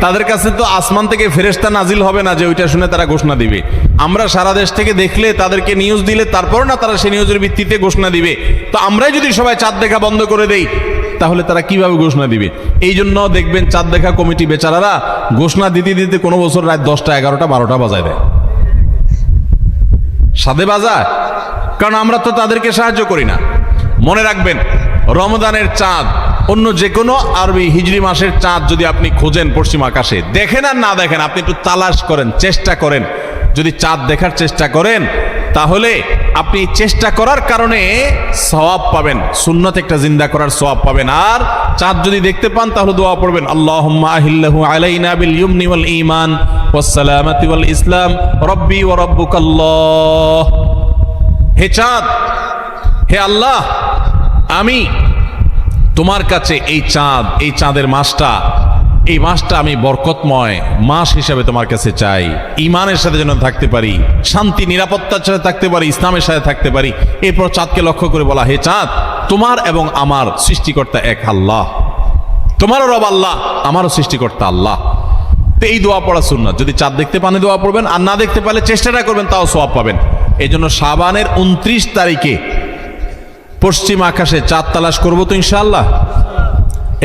তাদের কাছে তো আসমান থেকে ফেরেশতা নাজিল হবে না যে ওইটা শুনে তারা ঘোষণা দিবে। আমরা সারা দেশ থেকে দেখলে, তাদেরকে নিউজ দিলে তারপর না তারা সেই নিউজের ভিত্তিতে ঘোষণা দিবে। তো আমরাই যদি সবাই চাঁদ দেখা বন্ধ করে দেই, তাহলে তারা কিভাবে ঘোষণা দিবে? এই জন্য দেখবেন চাঁদ দেখা কমিটি বেচারারা ঘোষণা দিতে দিতে কোনো বছর রাত 10টা 11টা 12টা বাজায় দেয়, সাদে বাজায়, কারণ আমরা তো তাদেরকে সাহায্য করি না। মনে রাখবেন, রমজানের চাঁদ অন্য যে কোনো আরবি হিজরি মাসের চাঁদ যদি আপনি খোঁজেন পশ্চিম আকাশে, দেখেন আর না দেখেন, আপনি একটু তালাশ করেন, চেষ্টা করেন। যদি চাঁদ দেখার চেষ্টা করেন, তাহলে আপনি চেষ্টা করার কারণে সওয়াব পাবেন, সুন্নাত একটা জিন্দা করার সওয়াব পাবেন। আর চাঁদ যদি দেখতে পান তাহলে দোয়া পড়বেন, আল্লাহুম্মা আহিল্লাহু আলাইনা বিল ইয়ুমনি ওয়াল ঈমান ওয়াস সালামাতি ওয়াল ইসলাম রব্বি ওয়া রাব্বুকাল্লাহ। হে চাঁদ, হে আল্লাহ, আমি তোমার কাছে এই চাঁদ, এই চাঁদের মাসটা, এই মাসটা আমি বরকতময় মাস হিসাবে তোমার কাছে চাই। ঈমানের সাথে যেন থাকতে পারি, শান্তি নিরাপত্তার সাথে থাকতে পারি, ইসলামের সাথে থাকতে পারি। এরপর চাঁদকে লক্ষ্য করে বলা, হে চাঁদ, তোমার এবং আমার সৃষ্টিকর্তা এক আল্লাহ, তোমারও রব আল্লাহ, আমারও সৃষ্টিকর্তা আল্লাহ। তো এই দোয়া পড়া সুন্নাত। যদি চাঁদ দেখতে পান দোয়া পড়বেন, আর না দেখতে পারলে চেষ্টাটা করবেন, তাও সওয়াব পাবেন। এই জন্য শাবানের 29 তারিখে পশ্চিম আকাশে চাঁদ তালাশ করবো তো ইনশাআল্লাহ।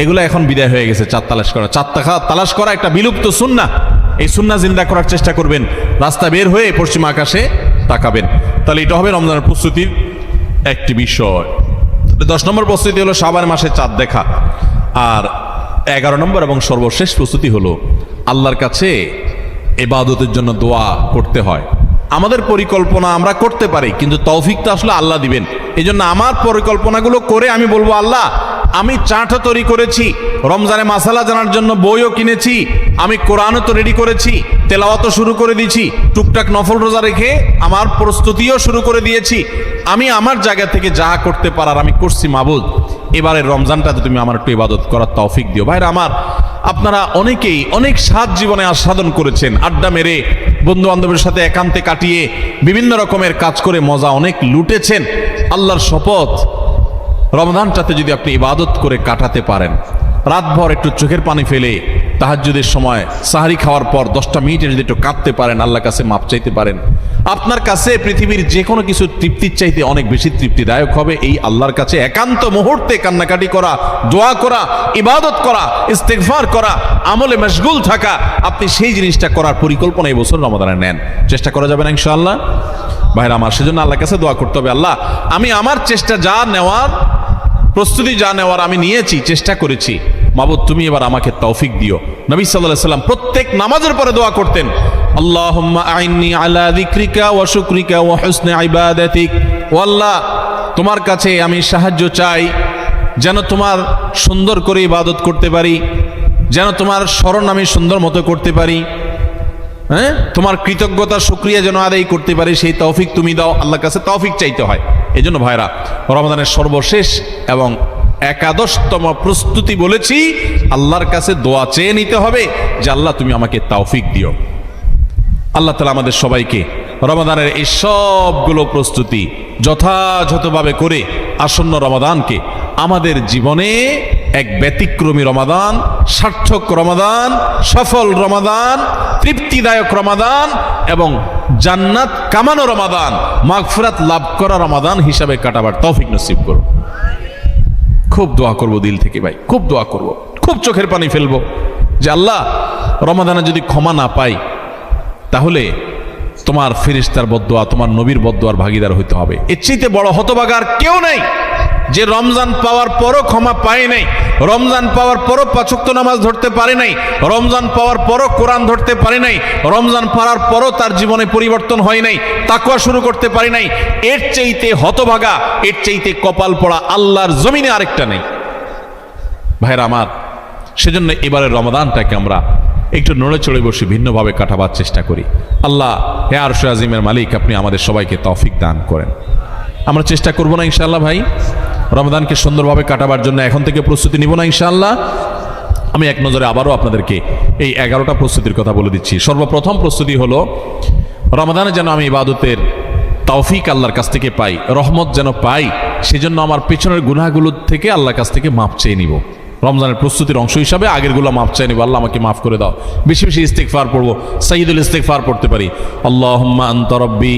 এগুলো এখন বিদায় হয়ে গেছে, চাঁদ তালাশ করা। চাঁদ তালাশ করা একটা বিলুপ্ত সুন্নাহ। এই সুন্নাহ জিন্দা করার চেষ্টা করবেন, রাস্তা বের হয়ে পশ্চিম আকাশে তাকাবেন। তাহলে এটা হবে রমজানের প্রস্তুতির একটি বিষয়। 10 নম্বর প্রস্তুতি হলো শাবান মাসে চাঁদ দেখা। আর 11 নম্বর এবং সর্বশেষ প্রস্তুতি হলো আল্লাহর কাছে ইবাদতের জন্য দোয়া করতে হয়। আমাদের পরিকল্পনা আমরা করতে পারি, কিন্তু তৌফিকটা আসলে আল্লাহ দিবেন। এই জন্য আমার পরিকল্পনাগুলো করে আমি বলবো, আল্লাহ, আমি চাটও তৈরি করেছি, রমজানে মাসালা জানার জন্য বইও কিনেছি, আমি কোরআনও তো রেডি করেছি, তেলাওয়াতও শুরু করে দিয়েছি, টুকটাক নফল রোজা রেখে আমার প্রস্তুতিও শুরু করে দিয়েছি। আমি আমার জায়গা থেকে যা করতে পারার আমি করছি। মাবুদ, এবারের রমজানটাতে তুমি আমার একটু ইবাদত করার তৌফিক দিও। ভাইরা আমার, আপনারা অনেকেই অনেক স্বাদ জীবনে আস্বাদন করেছেন, আড্ডা মেরে বন্ধু বান্ধবের সাথে একান্তে কাটিয়ে বিভিন্ন রকমের কাজ করে মজা অনেক লুটেছেন। আল্লাহর শপথ, রমজানটাতে যদি আপনি ইবাদত করে কাটাতে পারেন, রাতভর একটু চোখের পানি ফেলে তাহাজ্জুদের সময় সাহারি খাওয়ার পর 10টা মিনিটে যদি একটু কাঁদতে পারেন, আল্লাহর কাছে মাপ চাইতে পারেন, আপনার কাছে পৃথিবীর যে কোনো কিছু তৃপ্তির চাইতে অনেক বেশি তৃপ্তিদায়ক হবে এই আল্লাহর কাছে একান্ত মুহূর্তে কান্নাকাটি করা, দোয়া করা, ইবাদত করা, ইস্তেগফার করা, আমলে মশগুল থাকা। আপনি সেই জিনিসটা করার পরিকল্পনা এই বছর রমাদানে নেন। চেষ্টা করা যাবে না ইনশাআল্লাহ? ভাইরা আমার, সেজন্য আল্লাহর কাছে দোয়া করতে হবে, আল্লাহ, আমি আমার চেষ্টা যা নেওয়ার, প্রস্তুতি যা নেওয়ার আমি নিয়েছি, চেষ্টা করেছি, মাবুদ তুমি এবার আমাকে তৌফিক দিও। নবী সাল্লাল্লাহু আলাইহি সাল্লাম প্রত্যেক নামাজের পরে দোয়া করতেন, আল্লাহুম্মা আইন্নি আলা যিকরিকা ওয়া শুকরিকা ওয়া হুসনি ইবাদাতিক। ও আল্লাহ, তোমার কাছে আমি সাহায্য চাই যেন তোমার সুন্দর করে ইবাদত করতে পারি, যেন তোমার স্মরণ আমি সুন্দর মতো করতে পারি, হ্যাঁ, তোমার কৃতজ্ঞতা শুকরিয়া যেন আদায় করতে পারি, সেই তৌফিক তুমি দাও। আল্লাহর কাছে তৌফিক চাইতে হয়। এই জন্য ভাইরা, রমাদানের সর্বশেষ এবং 11তম প্রস্তুতি বলেছি, আল্লাহর কাছে দোয়া চেয়ে নিতে হবে যে আল্লাহ তুমি আমাকে তৌফিক দিও। আল্লাহ তাআলা আমাদের সবাইকে রমাদানের এই সবগুলো প্রস্তুতি যথাযথভাবে করে আসন্ন রমাদানকে আমাদের জীবনে এক ব্যতিক্রমী রমাদান, সার্থক রমাদান, সফল রমাদান, তৃপ্তিদায়ক রমাদান এবং জান্নাত কামানো রমাদান, মাগফিরাত লাভ করা রমাদান হিসাবে কাটাবার তৌফিক নসিব করো। খুব দোয়া করব দিল থেকে ভাই, খুব দোয়া করব, খুব চোখের পানি ফেলবো যে আল্লাহ, রমাদানে যদি ক্ষমা না পাই তাহলে তোমার ফেরেশতার বদদোয়া, তোমার নবীর বদদোয়ার ভাগীদার হইতে হবে। এর চাইতে বড় হতভাগা আর কেউ নেই যে রমজান পাওয়ার পরও ক্ষমা পায় নাই, রমজান পাওয়ার পরও 5 ওয়াক্ত নামাজ ধরতে পারে নাই, রমজান পাওয়ার পরও কোরআন ধরতে পারে নাই, রমজান পাওয়ার পরও তার জীবনে পরিবর্তন হয় নাই, তাকওয়া শুরু করতে পারে নাই। এর চাইতে হতভাগা, এর চাইতে কপাল পড়া আল্লাহর জমিনে আরেকটা নেই। ভাইরা আমার, সেজন্য এবারের রমাদানটাকে আমরা একটু নড়ে চড়ে বসে ভিন্নভাবে কাটাবার চেষ্টা করি। আল্লাহ, হে আরশে আজিমের মালিক, আপনি আমাদের সবাইকে তৌফিক দান করেন। আমরা চেষ্টা করব না ইনশাআল্লাহ ভাই, রমাদানকে সুন্দরভাবে কাটাবার জন্য এখন থেকে প্রস্তুতি নিব না ইনশাআল্লাহ? আমি এক নজরে আবারও আপনাদেরকে এই 11টা প্রস্তুতির কথা বলে দিচ্ছি। সর্বপ্রথম প্রস্তুতি হলো, রমাদানে যেন আমি ইবাদতের তৌফিক আল্লাহর কাছ থেকে পাই, রহমত যেন পাই, সেজন্য আমার পেছনের গুনাহগুলোর থেকে আল্লাহর কাছ থেকে মাপ চেয়ে নিব। রমজানের প্রস্তুতির অংশ হিসাবে আগেরগুলো মাপ চাই নিব, আল্লাহ আমাকে মাফ করে দাও। বেশি বেশি ইস্তেগফার পড়বো, সাইয়্যিদুল ইস্তেগফার পড়তে পারি, আল্লাহুম্মা আনতা রাব্বি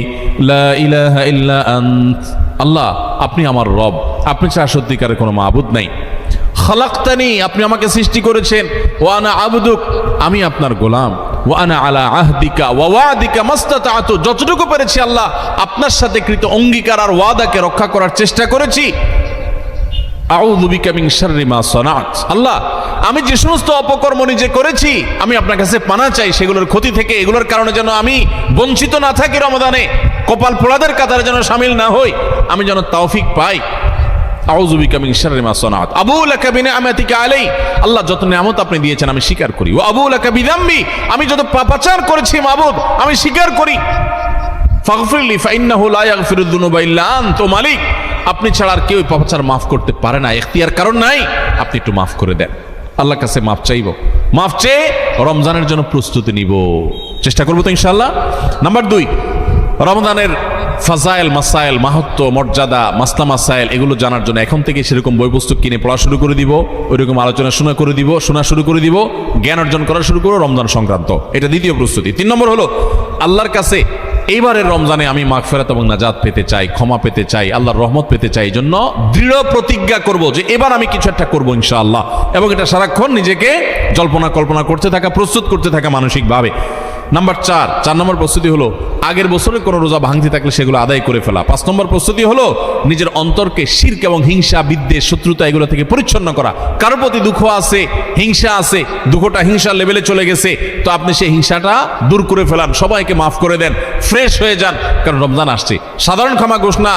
লা ইলাহা ইল্লা আনত। আল্লাহ, আপনি আমার রব, আপনি ছাড়া সত্যিকারের কোনো মাবুদ নাই। খালাকতানি, আপনি আমাকে সৃষ্টি করেছেন, ওয়া আনা আবদুক, আমি আপনার গোলাম, ওয়া আনা আলা আহদিকা ওয়া ওয়াদিকা মাস্তাতাতু, যতটুকু পেরেছি আল্লাহ আপনার সাথে কৃত অঙ্গীকার আর ওয়াদাকে রক্ষা করার চেষ্টা করেছি। আউযু বিকা মিন শাররি মা সানাত। আল্লাহ, আমি যে সমস্ত অপকর্ম নিজে করেছি আমি আপনার কাছে পানা চাই সেগুলোর ক্ষতি থেকে, এগুলোর কারণে যেন আমি বঞ্চিত না থাকি, রমাদানে কপাল পোড়াদের কাতারে যেন শামিল না হই, আমি যেন তৌফিক পাই। আউযু বিকা মিন শাররি মা সানাত আবু লাকা বিনিআমাতিকা আলাই, আল্লাহ যত নিয়ামত আপনি দিয়েছেন আমি স্বীকার করি। ওয়া আবু লাকা বিযামবি, আমি যত পাপাচার করেছি মাবুদ আমি স্বীকার করি। ফাগফিরলি ফাইন্নাহু লা ইয়াগফিরুয যুনুবা ইল্লা আনত, মালিক আপনি ছাড়া আর কেউ পাপাচার মাফ করতে পারে না, ইখতিয়ার কারণ নাই, আপনি একটু মাফ করে দেন। আল্লাহর কাছে মাফ চাইব, মাফ চেয়ে রমজানের জন্য প্রস্তুতি নিব, চেষ্টা করবো তো ইনশাআল্লাহ। নাম্বার 2, রমজানের ফাজাইল মাসাইল, মাহাত্ম্য মর্যাদা মাসলা মাসাইল এগুলো জানার জন্য এখন থেকে সেরকম বই পুস্তক কিনে পড়া শুরু করে দিব, ওইরকম আলোচনা শোনা শুরু করে দিব, জ্ঞান অর্জন করা শুরু করবো রমজান সংক্রান্ত। এটা দ্বিতীয় প্রস্তুতি। 3 নম্বর হলো আল্লাহর কাছে এইবারের রমজানে আমি মাগফিরাত এবং নাজাত পেতে চাই, ক্ষমা পেতে চাই, আল্লাহর রহমত পেতে চাই। এই জন্য দৃঢ় প্রতিজ্ঞা করব যে এবার আমি কিছু একটা করবো ইনশাআল্লাহ, এবং এটা সারাক্ষণ নিজেকে জল্পনা কল্পনা করতে থাকা, প্রস্তুত করতে থাকা মানসিকভাবে। নাম্বার 4 নম্বর প্রস্তুতি হলো আগের বছরে কোনো রোজা ভাঙতি থাকলে সেগুলো আদায় করে ফেলা। 5 নম্বর প্রস্তুতি হলো নিজের অন্তরকে শিরক এবং হিংসা, বিদ্বেষ, শত্রুতা এগুলো থেকে পরিচ্ছন্ন করা। কারোর প্রতি দুঃখ আছে, হিংসা আছে, দুঃখটা হিংসার লেভেলে চলে গেছে, তো আপনি সেই হিংসাটা দূর করে ফেলান, সবাইকে মাফ করে দেন, ফ্রেশ হয়ে যান, কারণ রমজান আসছে। সাধারণ ক্ষমা ঘোষণা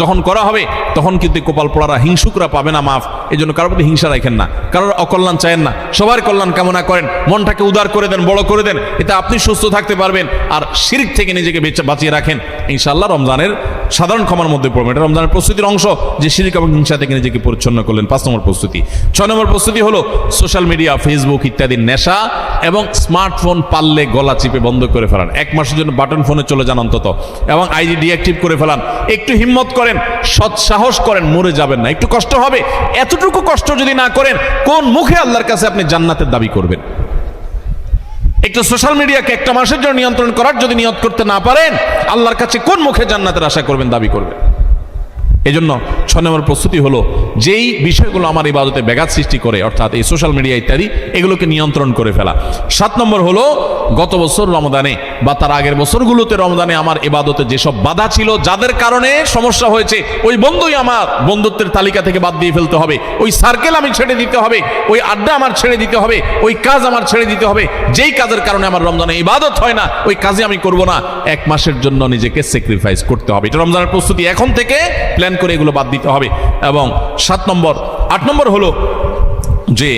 যখন করা হবে তখন কিন্তু কপাল পোড়ারা, হিংসুকরা পাবে না মাফ। এই জন্য কারোর প্রতি হিংসা রাখেন না, কারোর অকল্যাণ চায়েন না, সবার কল্যাণ কামনা করেন, মনটাকে উদার করে দেন, বড় করে দেন, এটা আপনি সুস্থ থাকতে পারবেন। আর শিরক থেকে নিজেকে বাঁচিয়ে রাখেন, ইনশাআল্লাহ রমজানের সাধারণ ক্ষমার মধ্যে পড়বেন। এটা রমজানের প্রস্তুতির অংশ যে শিরক এবং হিংসা থেকে নিজেকে পরিচ্ছন্ন করলেন। 5 নম্বর প্রস্তুতি। 6 নম্বর প্রস্তুতি হলো সোশ্যাল মিডিয়া, ফেসবুক ইত্যাদি নেশা এবং স্মার্টফোন পারলে গলা চিপে বন্ধ করে ফেলান। 1 মাসের জন্য বাটন ফোনে চলে যান অন্তত, এবং আইডি ডিঅ্যাক্টিভ করে ফেলান। একটু হিম্মত করেন, সৎ সাহস করেন, মরে যাবেন না। একটু কষ্ট হবে, এতটুকু কষ্ট যদি না করেন কোন মুখে আল্লাহর কাছে আপনি জান্নাতের দাবি করবেন? একটু সোশ্যাল মিডিয়াকে 1 মাসের জন্য নিয়ন্ত্রণ করার যদি নিয়ত করতে না পারেন, আল্লাহর কাছে কোন মুখে জান্নাতের আশা করবেন, দাবি করবেন? এই জন্য 6 নম্বর প্রস্তুতি হলো যেই বিষয়গুলো আমার ইবাদতে ব্যাঘাত সৃষ্টি করে, অর্থাৎ এই সোশ্যাল মিডিয়া ইত্যাদি, এগুলোকে নিয়ন্ত্রণ করে ফেলা। 7 নম্বর হলো গত বছর রমজানে বা তার আগের বছরগুলোতে রমজানে আমার ইবাদতে যেসব বাধা ছিল, যাদের কারণে সমস্যা হয়েছে, ওই বন্ধুই আমার বন্ধুত্বের তালিকা থেকে বাদ দিয়ে ফেলতে হবে, ওই সার্কেল আমি ছেড়ে দিতে হবে, ওই আড্ডা আমার ছেড়ে দিতে হবে, ওই কাজ আমার ছেড়ে দিতে হবে, যেই কাজের কারণে আমার রমজানে ইবাদত হয় না ওই কাজে আমি করব না। 1 মাসের জন্য নিজেকে স্যাক্রিফাইস করতে হবে। এটা রমজানের প্রস্তুতি, এখন থেকে প্ল্যান করে এগুলো বাদ দিতে হবে। এবং 8 নম্বর হলো যে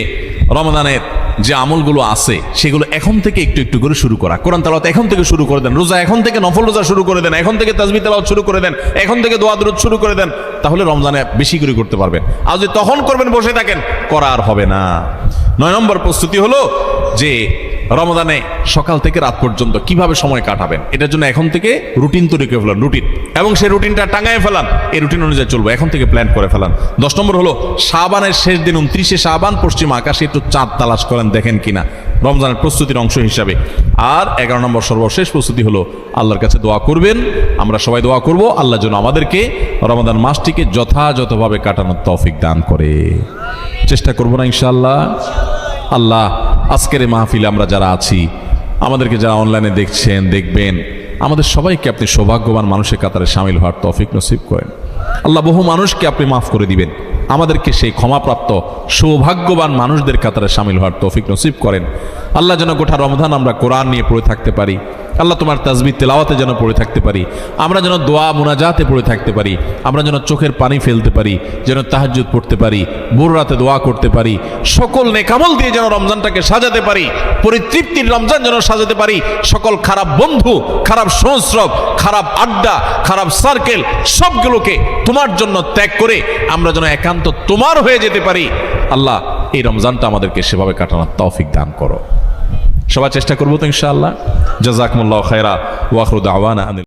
রমজানের যে আমলগুলো আছে সেগুলো এখন থেকে একটু একটু করে শুরু করা। কোরআন তেলাওয়াত এখন থেকে শুরু করে দেন, রোজা এখন থেকে, নফল রোজা শুরু করে দেন, এখন থেকে তাসবিহ তেলাওয়াত শুরু করে দেন, এখন থেকে দোয়া দুরূদ শুরু করে দেন, তাহলে রমজানে বেশি করে করতে পারবেন। আর যদি তখন করবেন বসে থাকেন, করা আর হবে না। 9 নম্বর প্রস্তুতি হলো যে রমজানে সকাল থেকে রাত পর্যন্ত কিভাবে সময় কাটাবেন, এটার জন্য এখন থেকে রুটিন তৈরি করে ফেলান, রুটিন, এবং সেই রুটিনটা টাঙায় ফেলান, এই রুটিন অনুযায়ী চলবো, এখন থেকে প্ল্যান করে ফেলান। 10 নম্বর হলো শাবানের শেষ দিন 29শে শাবান পশ্চিম আকাশে একটু চাঁদ তালাশ করেন, দেখেন কিনা, রমজানের প্রস্তুতির অংশ হিসাবে। আর 11 নম্বর সর্বশেষ প্রস্তুতি হলো আল্লাহর কাছে দোয়া করবেন, আমরা সবাই দোয়া করব আল্লাহ যেন আমাদেরকে রমজান মাসটিকে যথাযথভাবে কাটানোর তৌফিক দান করে। চেষ্টা করবো না ইনশাআল্লাহ? আল্লাহ আজকের এই মাহফিলে আমরা যারা আছি, আমাদেরকে যারা অনলাইনে দেখছেন, দেখবেন, আমাদের সবাইকে আপনি সৌভাগ্যবান মানুষের কাতারে শামিল হওয়ার তৌফিক নসিব করেন। আল্লাহ বহু মানুষকে আপনি মাফ করে দিবেন, আমাদেরকে সেই ক্ষমাপ্রাপ্ত সৌভাগ্যবান মানুষদের কাতারে শামিল হওয়ার তৌফিক নসিব করেন। আল্লাহ যেন গোটা রমজান আমরা কোরআন নিয়ে পড়ে থাকতে পারি, আল্লাহ তোমার তাসবিহ তেলাওয়াতে যেন পড়ে থাকতে পারি, আমরা যেন দোয়া মুনাজাতে পড়ে থাকতে পারি, আমরা যেন চোখের পানি ফেলতে পারি, যেন তাহাজ্জুদ পড়তে পারি, ভোর রাতে দোয়া করতে পারি, সকল নেকামল দিয়ে যেন রমজানটাকে সাজাতে পারি, পরিতৃপ্তির রমজান যেন সাজাতে পারি, সকল খারাপ বন্ধু, খারাপ সংস্রব, খারাপ আড্ডা, খারাপ সার্কেল সবগুলোকে তোমার জন্য ত্যাগ করে আমরা যেন একান্ত তোমার হয়ে যেতে পারি। আল্লাহ এই রমজানটা আমাদেরকে সেভাবে কাটানোর তৌফিক দান করো। সবাই চেষ্টা করবো তো ইনশাআল্লাহ। জাযাকুমুল্লাহু খায়রা ওয়া আখিরু দাওয়ানা।